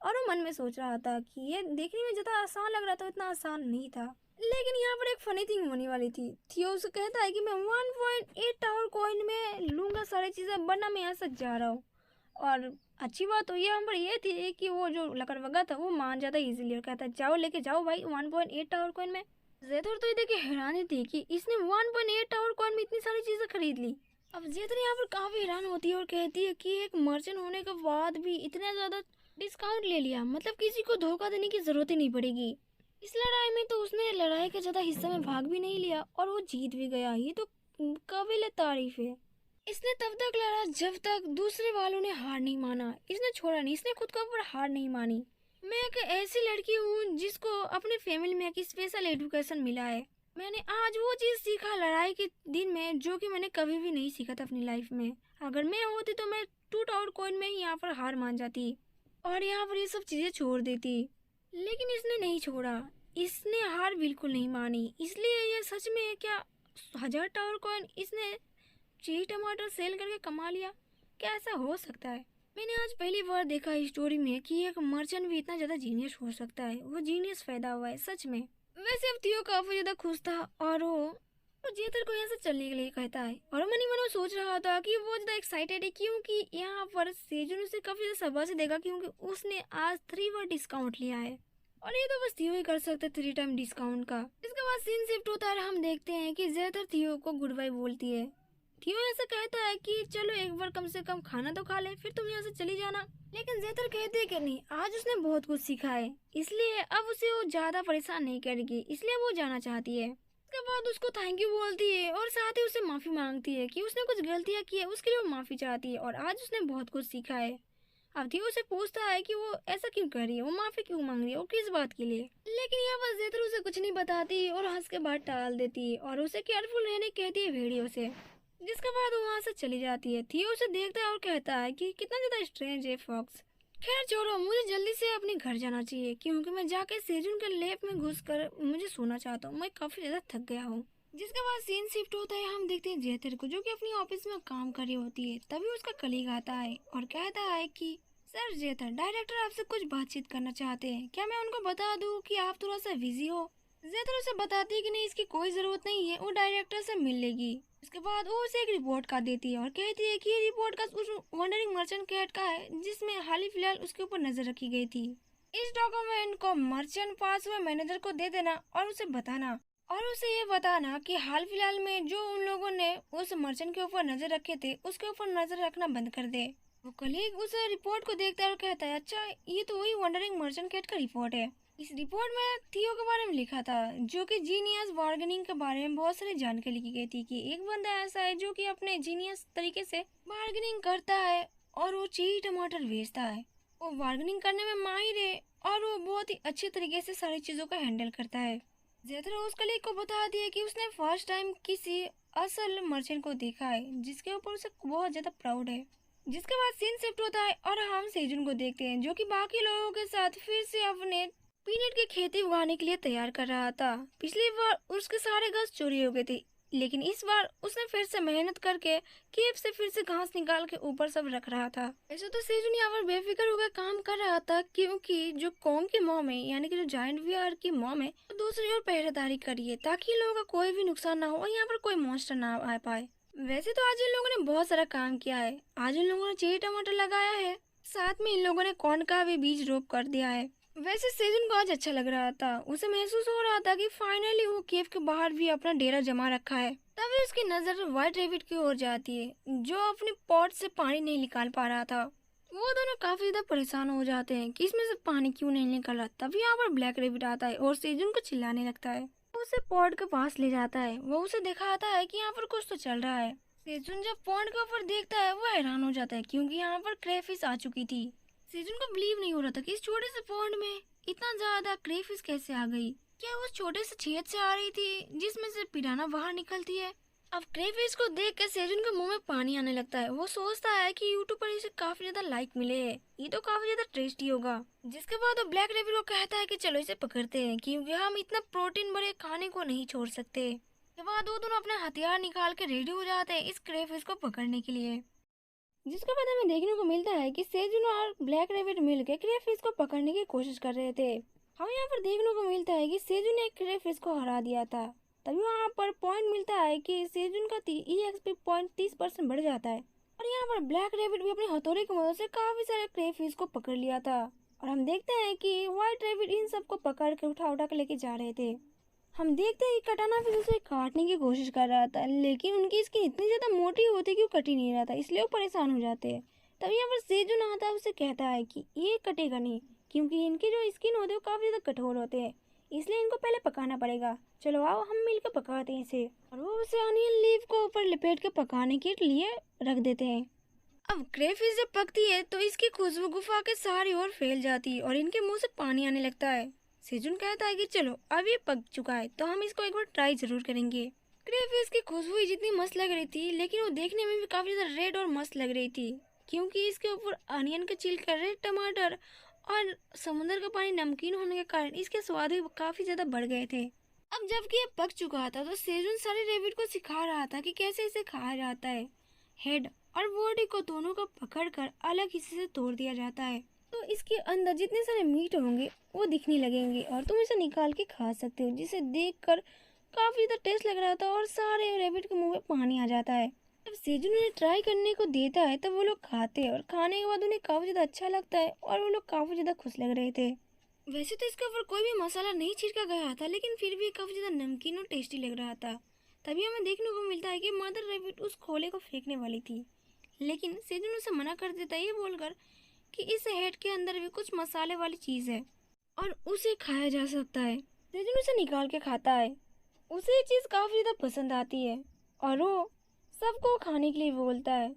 और वो मन में सोच रहा था कि ये देखने में जितना आसान लग रहा था उतना आसान नहीं था। लेकिन यहाँ पर एक फनी थिंग होने वाली थी। थियो उसे कहता है कि मैं 1.8 टावर कॉइन में लूंगा सारी चीजें, वरना मैं यहाँ से जा रहा हूँ। और अच्छी बात तो यहाँ पर ये थी कि वो जो लकड़बग्गा था वो मान जाता है इजीली और कहता है जाओ लेके जाओ भाई 1.8 टावर कॉइन में। जेथर तो ये देख के हैरानी थी कि इसने 1.8 टावर कॉइन में इतनी सारी चीजें खरीद ली। अब जेथर यहाँ पर काफी हैरान होती है और कहती है कि एक मर्चेंट होने के बाद भी इतना ज्यादा डिस्काउंट ले लिया, मतलब किसी को धोखा देने की जरूरत ही नहीं पड़ेगी। इस लड़ाई में तो उसने लड़ाई का ज्यादा हिस्सा में भाग भी नहीं लिया और वो जीत भी गया, ये तो काबिल तारीफ है। इसने तब तक लड़ा जब तक दूसरे वालों ने हार नहीं माना, इसने छोड़ा नहीं, इसने खुद के ऊपर हार नहीं मानी। मैं एक ऐसी लड़की हूँ जिसको अपने फैमिली में एक स्पेशल एजुकेशन मिला है। मैंने आज वो चीज सीखा लड़ाई के दिन में जो कि मैंने कभी भी नहीं सीखा था अपनी लाइफ में। अगर मैं होती तो मैं 2 टावर कॉइन में ही यहाँ पर हार मान जाती और यहाँ पर ये सब चीजें छोड़ देती। लेकिन इसने नहीं छोड़ा, इसने हार बिल्कुल नहीं मानी, इसलिए ये सच में क्या 1000 टावर कॉइन इसने चीज टमाटर सेल करके कमा लिया। क्या ऐसा हो सकता है? मैंने आज पहली बार देखा इस स्टोरी में कि एक मर्चेंट भी इतना ज्यादा जीनियस हो सकता है। वो जीनियस पैदा हुआ है सच में। वैसे अब थियो काफी ज्यादा खुश था और वो जेथर को यहाँ से चलने के लिए कहता है और मन ही मन वो सोच रहा था कि वो ज्यादा एक्साइटेड है क्योंकि यहाँ पर सेजुन उसे काफी ज्यादा शाबाशी देगा क्योंकि उसने आज 3 बार डिस्काउंट लिया है और ये तो बस थियो ही कर सकते 3 टाइम डिस्काउंट का। इसके बाद सीन शिफ्ट होता है, हम देखते हैं कि जेथर थियो को गुड बाय बोलती है। थियो ऐसा कहता है कि चलो एक बार कम से कम खाना तो खा ले, फिर तुम यहाँ से चली जाना। लेकिन जेथर कहती है कि नहीं, आज उसने बहुत कुछ सीखा है, इसलिए अब उसे वो ज्यादा परेशान नहीं करेगी, इसलिए वो जाना चाहती है। उसके बाद उसको थैंक यू बोलती है और साथ ही उससे माफी मांगती है कि उसने कुछ गलतियाँ की है, उसके लिए वो माफी चाहती है और आज उसने बहुत कुछ सीखा है। अब थियो उसे पूछता है कि वो ऐसा क्यों कर रही है, वो माफी क्यों मांग रही है और किस बात के लिए। लेकिन यहाँ पर जेथर उसे कुछ नहीं बताती और हंस के बाद टाल देती है और उसे केयरफुल रहने कहती है भेड़ियों से। जिसके बाद वो वहाँ से चली जाती है। थियो उसे देखता है और कहता है कि कितना ज्यादा स्ट्रेंज है फॉक्स। खैर छोड़ो, मुझे जल्दी से अपने घर जाना चाहिए क्योंकि मैं जाके सेजुन के लैब में घुसकर मुझे सोना चाहता हूँ, मैं काफी ज्यादा थक गया हूँ। जिसके बाद सीन शिफ्ट होता है, हम देखते हैं जेथर को जो कि अपनी ऑफिस में काम कर रही होती है। तभी उसका कलीग आता है और कहता है कि सर जेथर, डायरेक्टर आपसे कुछ बातचीत करना चाहते हैं, क्या मैं उनको बता दूं कि आप थोड़ा सा बिजी हो। जेथर उसे बताती है कि नहीं, इसकी कोई जरूरत नहीं है, वो डायरेक्टर से मिल लेगी। उसके बाद वो उसे एक रिपोर्ट कार्ड देती है और कहती है कि ये रिपोर्ट कार्ड उस वंडरिंग मर्चेंट कैट का है जिसमें हाल ही फिलहाल उसके ऊपर नजर रखी गई थी। इस डॉक्यूमेंट को मर्चेंट पास हुए मैनेजर को दे देना और उसे बताना ये बताना कि हाल फिलहाल में जो उन लोगों ने उस मर्चेंट के ऊपर नजर रखे थे उसके ऊपर नजर रखना बंद कर दे। वो कलीग उस रिपोर्ट को देखता है और कहता है अच्छा, ये तो वही वंडरिंग मर्चेंट कैट का रिपोर्ट है। इस रिपोर्ट में थियो के बारे में लिखा था जो कि जीनियस बार्गेनिंग के बारे में बहुत सारी जानकारी लिखी गई थी कि एक बंदा ऐसा है जो कि अपने जीनियस तरीके से बार्गेनिंग करता है और वो चीज टमाटर बेचता है। वो बार्गेनिंग करने में माहिर है और वो बहुत ही अच्छे तरीके से सारी चीजों का हैंडल करता है। जेथर उस कलीग को बता दिया कि उसने फर्स्ट टाइम किसी असल मर्चेंट को देखा है जिसके ऊपर उसे बहुत ज्यादा प्राउड है। जिसके बाद सीन शिफ्ट होता है और हम सेजुन को देखते हैं जो कि बाकी लोगों के साथ फिर से अपने पीनट की खेती उगाने के लिए तैयार कर रहा था। पिछली बार उसके सारे घास चोरी हो गए थे, लेकिन इस बार उसने फिर से मेहनत करके खेत से फिर से घास निकाल के ऊपर सब रख रहा था। ऐसे तो सेजुन यहाँ पर बेफिक्र होकर काम कर रहा था क्योंकि जो कॉन्ग की मॉम है यानी कि जो जायंट वीआर की मॉम है वो दूसरी ओर पहरेदारी करी है ताकि लोगों का कोई भी नुकसान ना हो और यहाँ पर कोई मॉन्स्टर ना आ पाए। वैसे तो आज इन लोगों ने बहुत सारा काम किया है, आज इन लोगों ने चेरी टमाटर लगाया है, साथ में इन लोगों ने कॉर्न का भी बीज रोप कर दिया है। वैसे सेजन को आज अच्छा लग रहा था। उसे महसूस हो रहा था कि फाइनली वो केव के बाहर भी अपना डेरा जमा रखा है। तभी उसकी नजर व्हाइट रेबिट की ओर जाती है जो अपने पॉट से पानी नहीं निकाल पा रहा था। वो दोनों काफी ज्यादा परेशान हो जाते हैं कि इसमें से पानी क्यों नहीं निकल रहा। तभी यहाँ पर ब्लैक रेबिट आता है और सेजन को चिल्लाने लगता है। वो उसे पॉट के पास ले जाता है। वो उसे दिखाता है कि यहाँ पर कुछ तो चल रहा है। सेजन जब पॉट के ऊपर देखता है वो हैरान हो जाता है क्योंकि यहाँ पर क्रेफिश आ चुकी थी। सेजन को बिलीव नहीं हो रहा था कि इस छोटे से पॉन्ड में इतना ज्यादा क्रेफिश कैसे आ गई। क्या उस छोटे से छेद से आ रही थी जिसमें से पिराना बाहर निकलती है। अब क्रेफिश को देख कर सेजन के मुंह में पानी आने लगता है। वो सोचता है कि यूट्यूब पर इसे काफी ज्यादा लाइक मिले हैं, ये तो काफी ज्यादा टेस्टी होगा। जिसके बाद वो ब्लैक रेबिट को कहता है कि चलो इसे पकड़ते हैं क्योंकि हम इतना प्रोटीन भरे खाने को नहीं छोड़ सकते। के बाद वो दोनों अपने हथियार निकाल के रेडी हो जाते हैं इस क्रेफिश को पकड़ने के लिए। जिसके बाद हमें देखने को मिलता है कि सेजुन और ब्लैक रेबिट मिलकर क्रेफिश को पकड़ने की कोशिश कर रहे थे। हमें यहाँ पर देखने को मिलता है कि सेजुन ने क्रेफिश को हरा दिया था। तभी वहाँ पर पॉइंट मिलता है कि सेजुन का EXP पॉइंट 30% बढ़ जाता है। और यहाँ पर ब्लैक रेबिट भी अपने हथौड़े की मदद से काफी सारे क्रेफिश को पकड़ लिया था। और हम देखते हैं कि व्हाइट रेबिट इन सबको पकड़ के उठा उठा के लेके जा रहे थे। हम देखते हैं कि कटाना फिर उसे काटने की कोशिश कर रहा था लेकिन उनकी स्किन इतनी ज्यादा मोटी होती कि वो कट ही नहीं रहा था, इसलिए वो परेशान हो जाते हैं। तभी यहाँ पर सेजुन आता है, उसे कहता है कि ये कटेगा नहीं क्योंकि इनके जो स्किन होते हैं वो काफी ज्यादा कठोर होते हैं, इसलिए इनको पहले पकाना पड़ेगा। चलो आओ हम मिलकर पकाते हैं इसे। और वो उसे अनियन लीफ को ऊपर लपेट के पकाने के लिए रख देते हैं। अब क्रेफिश जब पकती है तो इसकी खुशबू गुफा के सारी ओर फैल जाती है और इनके मुंह से पानी आने लगता है। सेजुन कहता है कि चलो अब ये पक चुका है तो हम इसको एक बार ट्राई जरूर करेंगे। क्रेफिश की खुशबू जितनी मस्त लग रही थी लेकिन वो देखने में भी काफी ज्यादा रेड और मस्त लग रही थी क्योंकि इसके ऊपर अनियन का छिलका, रेड टमाटर और समुद्र का पानी नमकीन होने के कारण इसके स्वाद भी काफी ज्यादा बढ़ गए थे। अब जबकि ये पक चुका था तो सेजुन सारे रेबिट को सिखा रहा था कि कैसे इसे खाया जाता है। हेड और बॉडी को दोनों को पकड़कर अलग हिस्से से तोड़ दिया जाता है तो इसके अंदर जितने सारे मीट होंगे वो दिखने लगेंगे और तुम इसे निकाल के खा सकते हो, जिसे देखकर काफी ज्यादा टेस्ट लग रहा था और सारे रैबिट के मुंह में पानी आ जाता है। जब सेजुन उन्हें ट्राई करने को देता है तब वो लोग खाते हैं और खाने के बाद उन्हें काफी ज्यादा अच्छा लगता है और वो लोग काफी ज्यादा खुश लग रहे थे। वैसे तो इसके ऊपर कोई भी मसाला नहीं छिड़का गया था लेकिन फिर भी काफी ज्यादा नमकीन और टेस्टी लग रहा था। तभी हमें देखने को मिलता है कि मदर रैबिट उस खोले को फेंकने वाली थी लेकिन सेजुन उसे मना कर देता है ये बोलकर कि इस हेड के अंदर भी कुछ मसाले वाली चीज है और उसे खाया जा सकता है। सेजुन उसे निकाल के खाता है। उसे ये चीज काफी ज्यादा पसंद आती है और वो सबको खाने के लिए बोलता है।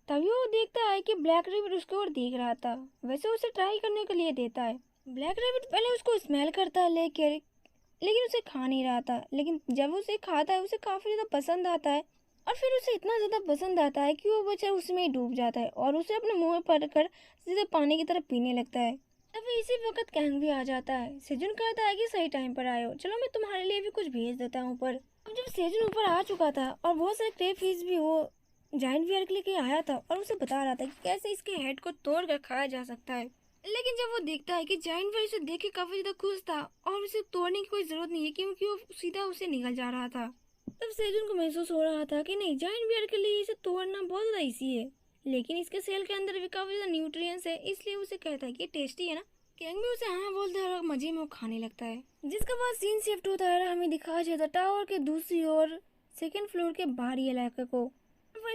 तभी वो देखता है कि ब्लैक रैबिट उसकी ओर देख रहा था, वैसे उसे ट्राई करने के लिए देता है। ब्लैक रैबिट पहले उसको स्मेल करता है लेकिन उसे खा नहीं रहा था, लेकिन जब उसे खाता है उसे काफी ज्यादा पसंद आता है और फिर उसे इतना ज्यादा पसंद आता है कि वो बच्चा उसमें ही डूब जाता है और उसे अपने मुंह में पकड़कर सीधे पानी की तरफ पीने लगता है। तभी इसी वक्त कैंग भी आ जाता है। सेजुन कहता है कि सही टाइम पर आए हो, चलो मैं तुम्हारे लिए भी कुछ भेज देता हूँ ऊपर। अब जब सेजुन ऊपर आ चुका था और बहुत सारे क्रेफिश भी वो जाइंट बियर के लेके आया था और उसे बता रहा था कि कैसे इसके हेड को तोड़ कर खाया जा सकता है, लेकिन जब वो देखता है कि जाइंट बियर उसे देख के काफी ज्यादा खुश था और उसे तोड़ने की कोई जरूरत नहीं है क्योंकि वो सीधा उसे निकल जा रहा था। तब सेजुन को महसूस हो रहा था कि नहीं, जाइंट बियर के लिए इसे तोड़ना बहुत ज्यादा इजी है लेकिन इसके सेल के अंदर भी काफी ज्यादा न्यूट्रिएंट्स है, इसलिए उसे कहता है कि टेस्टी है ना। कैंग भी उसे हाँ बोलता है और मजे में वो खाने लगता है। जिसके बाद सीन शिफ्ट होता है, हमें दिखाया जाता है टावर के दूसरी ओर सेकंड फ्लोर के बाहरी इलाके को।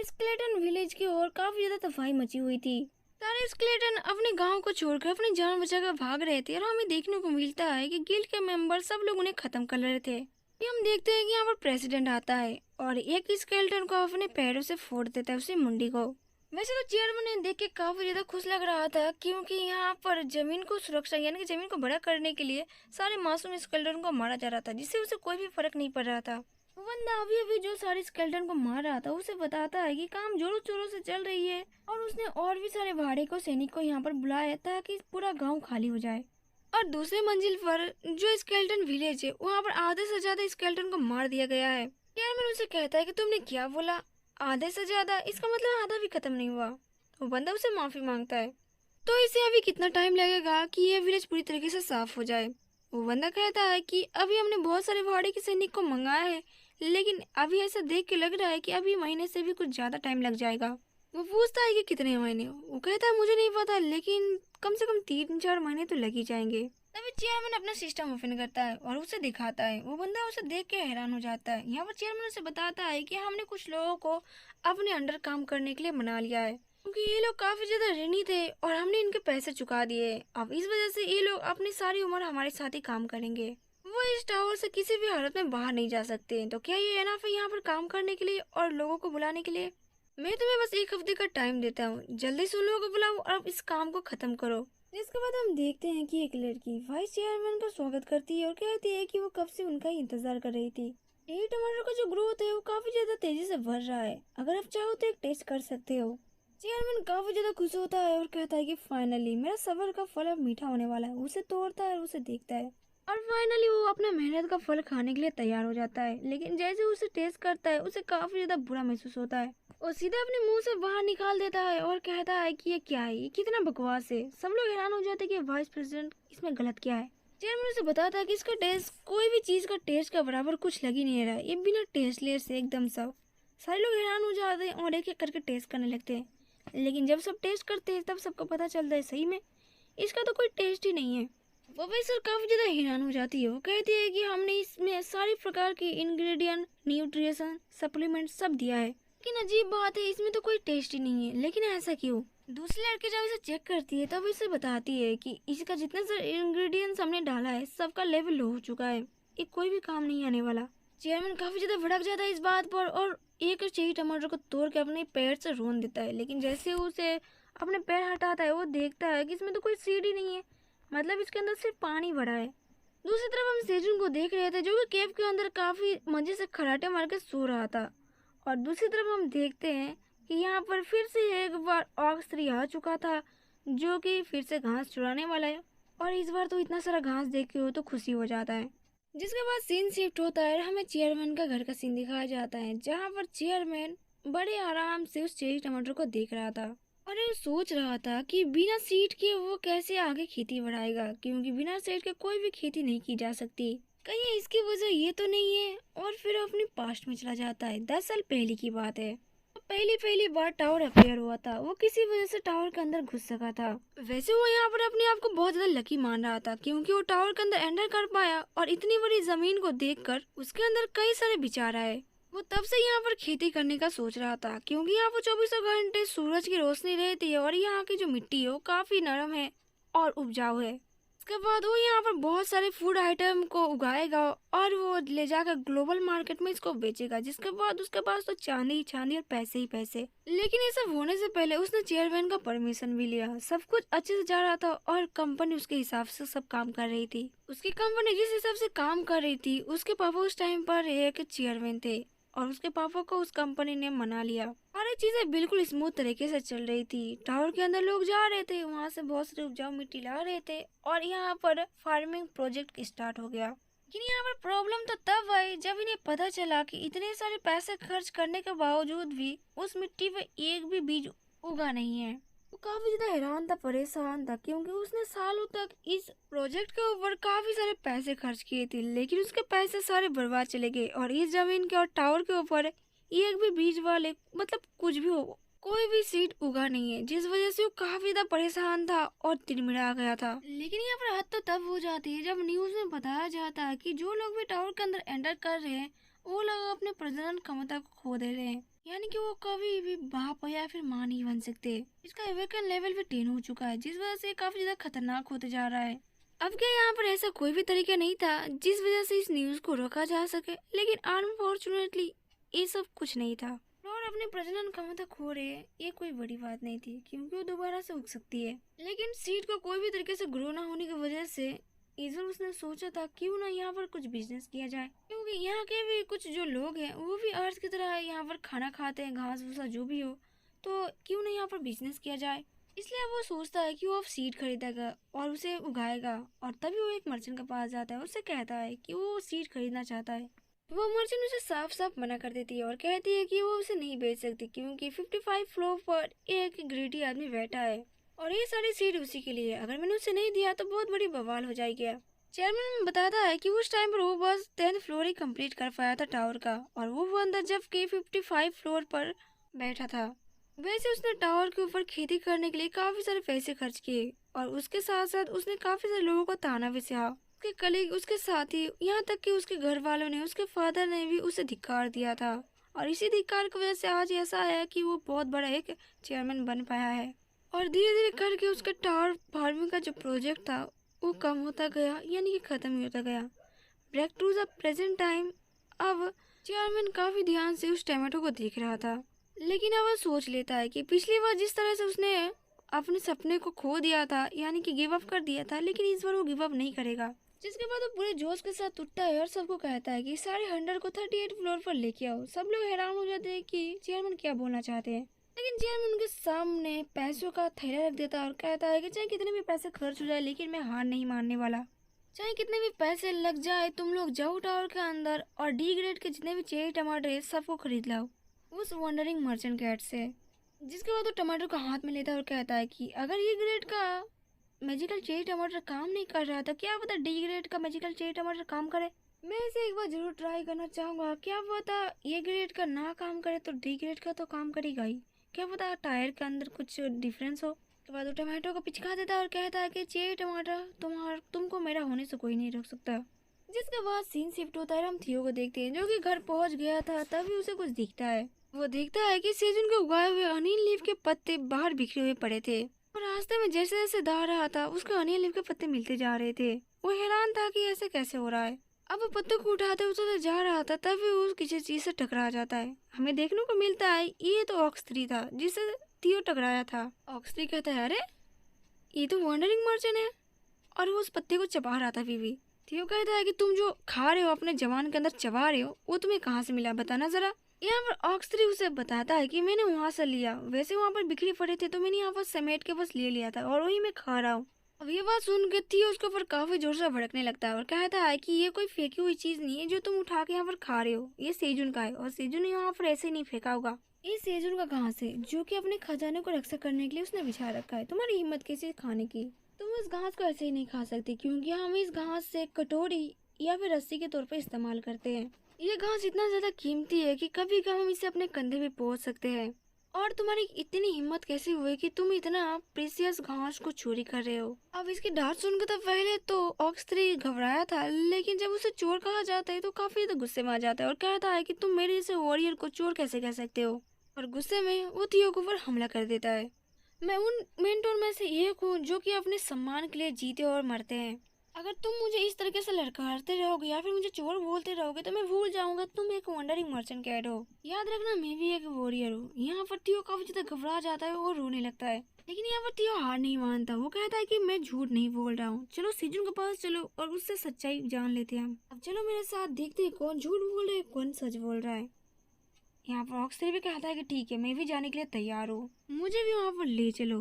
स्केलेटन विलेज की ओर काफी ज्यादा तबाही मची हुई थी। सारे स्केलेटन अपने गांव को छोड़कर अपनी जान बचाकर भाग रहे थे और हमें देखने को मिलता है कि गिल्ड के मेंबर सब लोग उन्हें खत्म कर रहे थे। हम देखते हैं कि यहाँ पर प्रेसिडेंट आता है और एक स्केलेटन को अपने पैरों से फोड़ देता है, उसे मुंडी को। वैसे तो चेयरमैन ने देख के काफी ज्यादा खुश लग रहा था क्योंकि यहाँ पर जमीन को सुरक्षा यानी कि जमीन को बड़ा करने के लिए सारे मासूम स्केलेटन को मारा जा रहा था जिससे उसे कोई भी फर्क नहीं पड़ रहा था। वो बंदा अभी अभी जो सारे स्केलेटन को मार रहा था उसे बताता है कि काम जोरों शोरों से चल रही है और उसने और भी सारे भाड़े को सैनिक को यहाँ पर बुलाया ताकि पूरा गाँव खाली हो जाए। और दूसरे मंजिल पर जो स्केलेटन विलेज है वहाँ पर आधे से ज्यादा स्केलेटन को मार दिया गया है। चेयरमैन उसे कहता है कि तुमने क्या बोला, आधे से ज्यादा, इसका मतलब आधा भी खत्म नहीं हुआ। वो बंदा उसे माफी मांगता है। तो इसे अभी कितना टाइम लगेगा कि ये विलेज पूरी तरीके से साफ हो जाए। वो बंदा कहता है कि अभी हमने बहुत सारे भाड़े के सैनिक को मंगाया है लेकिन अभी ऐसा देख के लग रहा है कि अभी महीने से भी कुछ ज्यादा टाइम लग जाएगा। वो पूछता है कि कितने महीने, वो कहता है मुझे नहीं पता लेकिन कम से कम 3-4 महीने तो लग ही जाएंगे। तभी चेयरमैन अपना सिस्टम ओपन करता है और उसे दिखाता है। वो बंदा उसे देख के हैरान हो जाता है। यहाँ पर चेयरमैन उसे बताता है कि हमने कुछ लोगों को अपने अंडर काम करने के लिए मना लिया है, क्योंकि ये लोग काफी ज्यादा ऋणी थे और हमने इनके पैसे चुका दिए। अब इस वजह से ये लोग अपनी सारी उम्र हमारे साथ ही काम करेंगे। वो इस टावर से किसी भी हालत में बाहर नहीं जा सकते। तो क्या ये एनफ है यहाँ पर काम करने के लिए और लोगों को बुलाने के लिए? मैं तुम्हें बस 1 हफ्ते का टाइम देता हूँ, जल्दी से उन लोगों को बुलाओ और अब इस काम को खत्म करो। जिसके बाद हम देखते हैं कि एक लड़की वाइस चेयरमैन का स्वागत करती है और कहती है कि वो कब से उनका ही इंतजार कर रही थी। ये टमाटर का जो ग्रोथ है वो काफी ज्यादा तेजी से बढ़ रहा है, अगर आप चाहो तो एक टेस्ट कर सकते हो। चेयरमैन काफी ज्यादा खुश होता है और कहता है कि फाइनली मेरा सब्र का फल अब मीठा होने वाला है। उसे तोड़ता है और उसे देखता है और फाइनली वो अपना मेहनत का फल खाने के लिए तैयार हो जाता है। लेकिन जैसे उसे टेस्ट करता है उसे काफी ज्यादा बुरा महसूस होता है और सीधा अपने मुंह से बाहर निकाल देता है और कहता है कि ये क्या है, ये कितना बकवास है। सब लोग हैरान हो जाते हैं कि वाइस प्रेसिडेंट इसमें गलत क्या है। चेयरमैन उसे बताता है कि इसका टेस्ट कोई भी चीज का टेस्ट का बराबर कुछ लग ही नहीं रहा है, ये बिना टेस्टलेस है एकदम। सब सारे लोग हैरान हो जाते हैं और एक एक करके टेस्ट करने लगते हैं। लेकिन जब सब टेस्ट करते हैं तब सबको पता चलता है सही में इसका तो कोई टेस्ट ही नहीं है। प्रोफेसर काफी ज्यादा हैरान हो जाती है। वो कहती है कि हमने इसमें सारी प्रकार के इंग्रेडिएंट, न्यूट्रिशन, सप्लीमेंट सब दिया है, लेकिन अजीब बात है इसमें तो कोई टेस्ट ही नहीं है। लेकिन ऐसा क्यों? दूसरी लड़की जब इसे चेक करती है तब इसे बताती है कि इसका जितने सारे इंग्रेडिएंट्स हमने डाला है सबका लेवल लो हो चुका है, ये कोई भी काम नहीं आने वाला। चेयरमैन काफी ज्यादा भड़क जाता है इस बात पर और एक चेरी टमाटर को तोड़ के अपने पैर से रोन देता है। लेकिन जैसे उसे अपने पैर हटाता है वो देखता है कि इसमें तो कोई सीड ही नहीं है, मतलब इसके अंदर सिर्फ पानी भरा है। दूसरी तरफ हम सेजुन को देख रहे थे जो कि केव के अंदर काफी मजे से खराटे मार के सो रहा था। और दूसरी तरफ हम देखते हैं कि यहाँ पर फिर से एक बार ऑक्स 3 आ चुका था जो कि फिर से घास चुराने वाला है। और इस बार तो इतना सारा घास देख के वो तो खुशी हो जाता है। जिसके बाद सीन शिफ्ट होता है और हमें चेयरमैन का घर का सीन दिखाया जाता है, जहाँ पर चेयरमैन बड़े आराम से उस चेरी टमाटर को देख रहा था और ये सोच रहा था कि बिना सीड के वो कैसे आगे खेती बढ़ाएगा, क्योंकि बिना सीड के कोई भी खेती नहीं की जा सकती। कहीं इसकी वजह ये तो नहीं है। और फिर अपनी पास्ट में चला जाता है। 10 साल पहले की बात है। पहली बार टावर अपेयर हुआ था, वो किसी वजह से टावर के अंदर घुस सका था। वैसे वो यहाँ पर अपने आप को बहुत ज्यादा लकी मान रहा था, क्योंकि वो टावर के अंदर एंटर कर पाया और इतनी बड़ी जमीन को देखकर उसके अंदर कई सारे विचार आए। वो तब से यहाँ पर खेती करने का सोच रहा था, क्योंकि यहाँ पर 24 घंटे सूरज की रोशनी रहती है और यहाँ की जो मिट्टी है वो काफी नरम है और उपजाऊ है। उसके बाद वो यहाँ पर बहुत सारे फूड आइटम को उगाएगा और वो ले जाकर ग्लोबल मार्केट में इसको बेचेगा, जिसके बाद उसके पास तो चांदी चांदी और पैसे ही पैसे। लेकिन ये सब होने से पहले उसने चेयरमैन का परमिशन भी लिया। सब कुछ अच्छे से जा रहा था और कंपनी उसके हिसाब से सब काम कर रही थी। उसकी कंपनी जिस हिसाब से काम कर रही थी उसके पापा उस टाइम पर एक चेयरमैन थे और उसके पापा को उस कंपनी ने मना लिया। सारी चीजें बिल्कुल स्मूथ तरीके से चल रही थी। टावर के अंदर लोग जा रहे थे, वहाँ से बहुत सारी उपजाऊ मिट्टी ला रहे थे और यहाँ पर फार्मिंग प्रोजेक्ट स्टार्ट हो गया। लेकिन यहाँ पर प्रॉब्लम तो तब आई जब इन्हें पता चला कि इतने सारे पैसे खर्च करने के बावजूद भी उस मिट्टी पे एक भी बीज उगा नहीं है। वो काफी ज्यादा हैरान था, परेशान था, क्योंकि उसने सालों तक इस प्रोजेक्ट के ऊपर काफी सारे पैसे खर्च किए थे, लेकिन उसके पैसे सारे बर्बाद चले गए और इस जमीन के और टावर के ऊपर एक भी बीज वाले मतलब कुछ भी हो कोई भी सीड उगा नहीं है, जिस वजह से वो काफी ज्यादा परेशान था और तिड़मिड़ा गया था। लेकिन यहाँ पर हद तो तब हो जाती है जब न्यूज में बताया जाता है कि जो लोग भी टावर के अंदर एंटर कर रहे हैं वो लोग अपने प्रजनन क्षमता को खो दे रहे हैं, यानी कि वो कभी भी बाप या फिर माँ नहीं बन सकते। इसका एवेकन लेवल भी 10 हो चुका है, जिस वजह से काफी ज्यादा खतरनाक होते जा रहा है। अब क्या यहाँ पर ऐसा कोई भी तरीका नहीं था जिस वजह से इस न्यूज को रोका जा सके, लेकिन अनफॉर्चुनेटली ये सब कुछ नहीं था। और अपने प्रजनन क्षमता खो रहे हैं ये कोई बड़ी बात नहीं थी, क्योंकि वो दोबारा से उग सकती है। लेकिन सीड को कोई भी तरीके से ग्रो ना होने की वजह से इधर उसने सोचा था क्यों ना यहाँ पर कुछ बिजनेस किया जाए, क्योंकि यहाँ के भी कुछ जो लोग हैं वो भी अर्थ की तरह यहाँ पर खाना खाते हैं, घास भूसा जो भी हो, तो क्यों ना यहाँ पर बिजनेस किया जाए। इसलिए वो सोचता है कि वो अब सीड खरीदेगा और उसे उगाएगा। और तभी वो एक मर्चेंट के पास जाता है, उससे कहता है कि वो सीड खरीदना चाहता है। वो मर्चेंट उसे साफ साफ मना कर देती है और कहती है कि वो उसे नहीं बेच सकती, क्योंकि 55 फ्लोर पर एक ग्रीडी आदमी बैठा है और ये सारी सीट उसी के लिए, अगर मैंने उसे नहीं दिया तो बहुत बड़ी बवाल हो जाएगी। चेयरमैन बताता है कि उस टाइम पर वो बस 10th फ्लोर ही कंप्लीट कर पाया था टावर का, और वो बंदा जबकि 55 फ्लोर पर बैठा था। वैसे उसने टावर के ऊपर खेती करने के लिए काफी सारे पैसे खर्च किए और उसके साथ साथ उसने काफी सारे लोगों को ताना भी सहा, उसके कलीग, उसके साथी, यहाँ तक कि उसके घर वालों ने, उसके फादर ने भी उसे धिक्कार दिया था। और इसी धिक्कार की वजह से आज ऐसा है कि वो बहुत बड़ा एक चेयरमैन बन पाया है। और धीरे धीरे करके उसका टावर फार्मिंग का जो प्रोजेक्ट था वो कम होता गया, यानी कि खत्म ही होता गया। Back to the present time, अब चेयरमैन काफी ध्यान से उस टमाटो को देख रहा था, लेकिन अब वह सोच लेता है कि पिछली बार जिस तरह से उसने अपने सपने को खो दिया था, यानी कि गिव अप कर दिया था, लेकिन इस बार वो गिव अप नहीं करेगा। जिसके बाद वो पूरे जोश के साथ उठता है और सबको कहता है कि सारे हंटर को 38 फ्लोर पर लेके आओ। सब लोग हैरान हो जाते हैं कि चेयरमैन क्या बोलना चाहते हैं, लेकिन चेयरमैन उनके सामने पैसों का थैला रख देता है और कहता है कि चाहे कितने भी पैसे खर्च हो जाए, लेकिन मैं हार नहीं मानने वाला। चाहे कितने भी पैसे लग जाए, तुम लोग जाओ टावर के अंदर और डी ग्रेड के जितने भी चेरी टमाटर है सबको खरीद लाओ उस वंडरिंग मर्चेंट कैट से। जिसके बाद वो टमाटर को हाथ में लेता है और कहता है कि अगर ये ग्रेड का मैजिकल चेरी टमाटर काम नहीं कर रहा था, क्या पता डी ग्रेड का मैजिकल चेरी टमाटर काम करे। मैं इसे एक बार जरूर ट्राई करना चाहूँगा, क्या पता ये ग्रेड का ना काम करे तो डी ग्रेड का तो काम करेगा ही, क्या पता टायर के अंदर कुछ डिफरेंस हो। उसके बाद वो टमाटो को पिचका देता है और कहता है कि चेरी टमाटर तुमको मेरा होने से कोई नहीं रोक सकता। जिसके बाद सीन शिफ्ट होता है, हम थियो को देखते हैं जो कि घर पहुंच गया था। तभी उसे कुछ दिखता है, वो देखता है कि सेजुन के उगाए हुए अनियन लीफ के पत्ते बाहर बिखरे हुए पड़े थे और रास्ते में जैसे जैसे दा रहा था उसके अनियन लीफ के पत्ते मिलते जा रहे थे। वो हैरान था कि ऐसे कैसे हो रहा है। अब वो पत्तों को उठाते उठाते जा रहा था, तभी वो किसी चीज से टकरा जाता है। हमें देखने को मिलता है ये तो ऑक्स 3 था जिससे थियो टकराया था। ऑक्स 3 कहता है अरे ये तो वंडरिंग मर्चेंट है, और वो उस पत्ते को चबा रहा था। भी थियो कहता है कि तुम जो खा रहे हो अपने जवान के अंदर चबा रहे हो, वो तुम्हें कहाँ से मिला बताना जरा। यहाँ पर ऑक्स 3 उसे बताता है कि मैंने वहाँ से लिया, वैसे वहाँ पर बिखरे पड़े थे तो मैंने यहाँ पर समेट के बस ले लिया था और वही मैं खा रहा हूँ। अब ये बात सुन के थियो उसके ऊपर काफी जोर से भड़कने लगता है और कहता है कि ये कोई फेंकी हुई चीज नहीं है जो तुम उठा के यहाँ पर खा रहे हो, ये सेजुन का है और सेजुन यहाँ पर ऐसे नहीं फेंका होगा। ये सेजुन का घास है जो कि अपने खजाने को रक्षा करने के लिए उसने बिछा रखा है। तुम्हारी हिम्मत कैसे खाने की, तुम इस घास को ऐसे ही नहीं खा सकते क्योंकि हम इस घास से कटोरी या फिर रस्सी के तौर पर इस्तेमाल करते हैं। ये घास इतना ज्यादा कीमती है कि कभी कभी हम इसे अपने कंधे पे पहुंच सकते हैं। और तुम्हारी इतनी हिम्मत कैसे हुई कि तुम इतना प्रीसियस घास को चोरी कर रहे हो। अब इसकी डांट सुनकर तो पहले तो ऑक्स 3 घबराया था, लेकिन जब उसे चोर कहा जाता है तो काफी तो गुस्से में आ जाता है और कहता है कि तुम मेरे जैसे वॉरियर को चोर कैसे कह सकते हो। और गुस्से में वो थियो के ऊपर हमला कर देता है। मैं उन मेंटोर में से एक हूँ जो कि अपने सम्मान के लिए जीते और मरते हैं। अगर तुम मुझे इस तरीके से लड़काते रहोगे या फिर मुझे चोर बोलते रहोगे तो मैं भूल जाऊंगा तुम एक वंडरिंग मर्चेंट कैट हो। याद रखना मैं भी एक वॉरियर हूँ। यहाँ पर थियो काफी ज्यादा घबरा जाता है और रोने लगता है, लेकिन यहाँ पर थियो हार नहीं मानता। वो कहता है कि मैं झूठ नहीं बोल रहा हूँ, चलो सेजुन के पास चलो और उससे सच्चाई जान लेते हैं हम। अब चलो मेरे साथ देखते हैं कौन झूठ बोल रहा है कौन सच बोल रहा है। यहाँ पर ऑक्स 3 भी कहता है कि ठीक है मैं भी जाने के लिए तैयार हूँ, मुझे भी वहाँ पर ले चलो।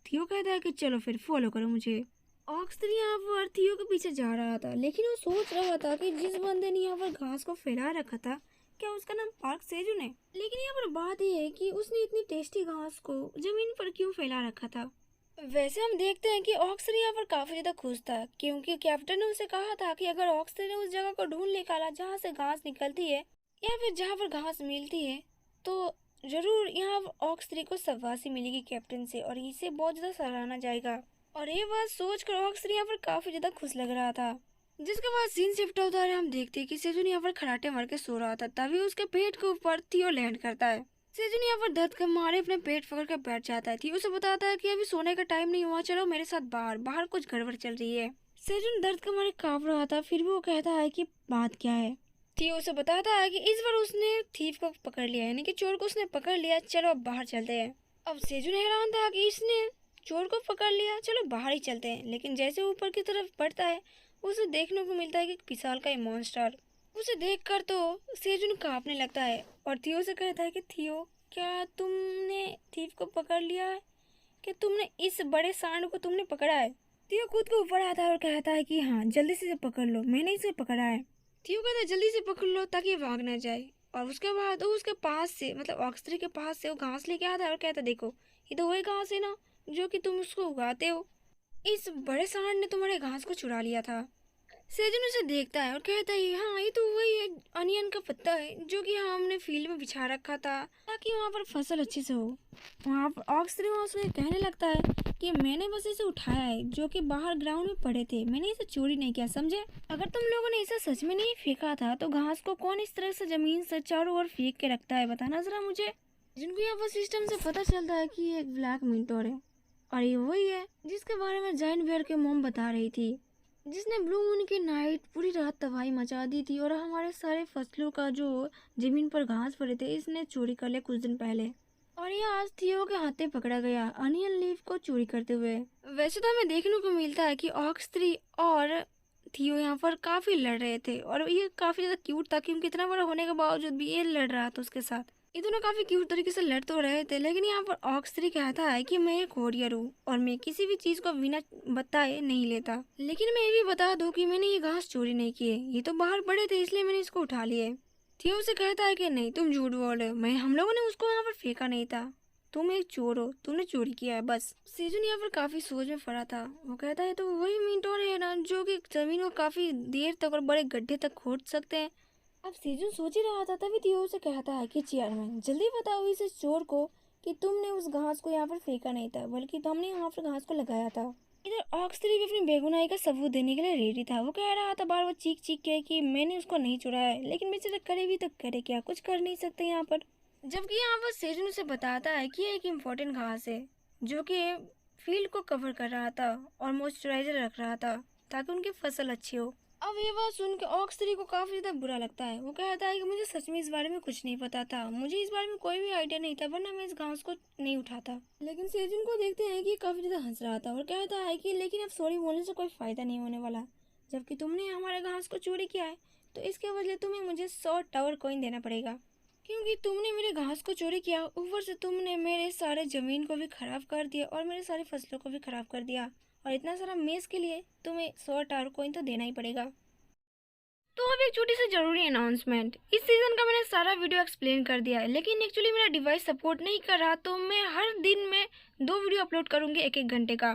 थियो कहता है कि चलो फिर फॉलो करो मुझे। ऑक्स 3 यहाँ पर थियो के पीछे जा रहा था, लेकिन वो सोच रहा था कि जिस बंदे ने यहाँ पर घास को फैला रखा था क्या उसका नाम पार्क सेजुन है। लेकिन यहाँ पर बात यह है कि उसने इतनी टेस्टी घास को जमीन पर क्यों फैला रखा था। वैसे हम देखते हैं कि ऑक्स 3 यहाँ पर काफी ज्यादा खुश था क्योंकि कैप्टन ने उसे कहा था कि अगर ऑक्स 3 ने उस जगह को ढूंढ निकाला जहाँ से घास निकलती है या फिर जहाँ पर घास मिलती है तो जरूर यहाँ ऑक्स 3 को शाबाशी मिलेगी कैप्टन से और इसे बहुत ज्यादा सराहना जाएगा। और ये बात सोचकर ऑक्स 3 यहाँ पर काफी ज्यादा खुश लग रहा था। जिसके बाद सीन शिफ्ट होता है, हम देखते हैं कि सेजुन यहाँ पर खराटे मार के सो रहा था। तभी उसके पेट के ऊपर थियो लैंड करता है। सेजुन यहाँ पर दर्द के मारे अपने पेट पकड़ कर बैठ जाता है। थियो उसे बताता है कि अभी सोने का टाइम नहीं हुआ, चलो मेरे साथ बाहर कुछ गड़बड़ चल रही है। सेजुन दर्द के मारे कांप रहा था, फिर भी वो कहता है कि बात क्या है। थियो उसे बताता है कि इस बार उसने थीफ को पकड़ लिया, यानी कि चोर को उसने पकड़ लिया, चलो अब बाहर चलते हैं। अब सेजुन हैरान था कि इसने चोर को पकड़ लिया, चलो बाहर ही चलते हैं। लेकिन जैसे ऊपर की तरफ बढ़ता है उसे देखने को मिलता है कि विशाल का मॉन्स्टर। उसे देखकर तो सेजुन कांपने लगता है और थियो से कहता है कि थियो क्या तुमने थीफ को पकड़ लिया है, क्या तुमने इस बड़े सांड को तुमने पकड़ा है। थियो खुद को ऊपर आता है और कहता है कि हाँ जल्दी से पकड़ लो, मैंने इसे पकड़ा है। थियो कहता है जल्दी से पकड़ लो ताकि भाग ना जाए। और उसके बाद वो उसके पास से मतलब ऑक्स 3 के पास से वो घास लेके आता है और कहता है देखो ये तो वही घास है ना जो कि तुम उसको उगाते हो, इस बड़े सांड ने तुम्हारे घास को चुरा लिया था। सेजुन उसे देखता है और कहता है हाँ ये तो वही है अनियन का पत्ता है जो कि हमने फील्ड में बिछा रखा था ताकि वहाँ पर फसल अच्छे से हो। वहाँ पर ऑक्स 3 उसने कहने लगता है कि मैंने बस इसे उठाया है, जो कि बाहर ग्राउंड में पड़े थे। मैंने इसे चोरी नहीं किया, समझे? अगर तुम लोगों ने इसे सच में नहीं फेंका था तो घास को कौन इस तरह से जमीन से चारों ओर फेंक के रखता है, बताना जरा मुझे। जिनको यहाँ पर सिस्टम से पता चलता है कि ये एक ब्लैक मिंटोर है, और ये वही है जिसके बारे में जायंट बेयर के मोम बता रही थी, जिसने ब्लू मून की नाइट पूरी रात तबाही मचा दी थी और हमारे सारे फसलों का जो जमीन पर घास पड़े थे इसने चोरी कर लिया कुछ दिन पहले। और ये आज थियो के हाथे पकड़ा गया अनियन लीफ को चोरी करते हुए। वैसे तो हमें देखने को मिलता है कि ऑक्स 3 और थियो यहाँ पर काफी लड़ रहे थे, और ये काफी ज्यादा क्यूट था क्योंकि इतना बड़ा होने के बावजूद भी ये लड़ रहा था उसके साथ। ये दोनों काफी क्यूट तरीके से लड़ तो रहे थे, लेकिन यहाँ पर ऑक्स 3 कहता है कि मैं एक वॉरियर हूँ और मैं किसी भी चीज को बिना बताए नहीं लेता। लेकिन मैं ये भी बता दूं कि मैंने ये घास चोरी नहीं किए, ये तो बाहर पड़े थे इसलिए मैंने इसको उठा लिए। थियो उसे कहता है कि नहीं, तुम झूठ बोल रहे हो, हम लोगों ने उसको यहाँ पर फेंका नहीं था, तुम एक चोर हो, तुमने चोरी किया है बस। सेजुन यहाँ पर काफी सोच में पड़ा था। वो कहता है तो वही मिंटोर है ना जो कि जमीन को काफी देर तक और बड़े गड्ढे तक खोद सकते हैं। अब सेजुन सोच ही रहा था, तभी थियो उसे कहता है कि चेयरमैन जल्दी बताओ इस चोर को कि तुमने उस घास को यहाँ पर फेंका नहीं था, बल्कि तुमने यहाँ पर घास को लगाया था। इधर ऑक्स 3 भी अपनी बेगुनाही का सबूत देने के लिए रेडी था। वो कह रहा था बार बार चीख चीख के कि मैंने उसको नहीं चुराया है, लेकिन बेचारा करे भी तो करे क्या, कुछ कर नहीं सकते यहाँ पर। जबकि यहाँ पर सेजुन उसे बताता है कि एक इम्पोर्टेंट घास है जो कि फील्ड को कवर कर रहा था और मॉइस्चराइजर रख रहा था ताकि उनकी फसल अच्छी हो। अब ये बात सुन के ऑक्स 3 को काफी ज्यादा बुरा लगता है। वो कहता है कि मुझे सच में इस बारे में कुछ नहीं पता था, मुझे इस बारे में कोई भी आइडिया नहीं था, वरना मैं इस घास को नहीं उठाता। लेकिन सेजुन को देखते हैं कि काफी ज्यादा हंस रहा था और कहता है कि लेकिन अब सॉरी बोलने से कोई फायदा नहीं होने वाला, जबकि तुमने हमारे घास को चोरी किया है तो इसके बदले तुम्हें मुझे 100 टावर कॉइन देना पड़ेगा, क्योंकि तुमने मेरे घास को चोरी किया, ऊपर से तुमने मेरे सारे जमीन को भी खराब कर दिया और मेरे सारी फसलों को भी खराब कर दिया, और इतना सारा मेज के लिए तुम्हें 100 टावर कॉइन तो देना ही पड़ेगा। तो अब एक छोटी सी जरूरी अनाउंसमेंट, इस सीजन का मैंने सारा वीडियो एक्सप्लेन कर दिया है, लेकिन एक्चुअली मेरा डिवाइस सपोर्ट नहीं कर रहा, तो मैं हर दिन में 2 वीडियो अपलोड करूंगी 1-1 घंटे का,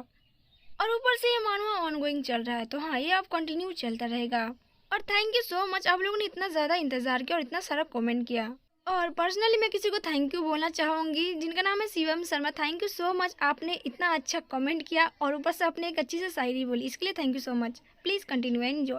और ऊपर से ये मानो ऑनगोइंग चल रहा है, तो हाँ ये आप कंटिन्यू चलता रहेगा। और थैंक यू सो मच, आप लोगों ने इतना ज़्यादा इंतज़ार किया और इतना सारा कमेंट किया। और पर्सनली मैं किसी को थैंक यू बोलना चाहूँगी जिनका नाम है Shivam Sharma. Thank you so much, आपने इतना अच्छा कमेंट किया और ऊपर से आपने एक अच्छी सी शायरी बोली, इसके लिए thank you so much. Please continue enjoy.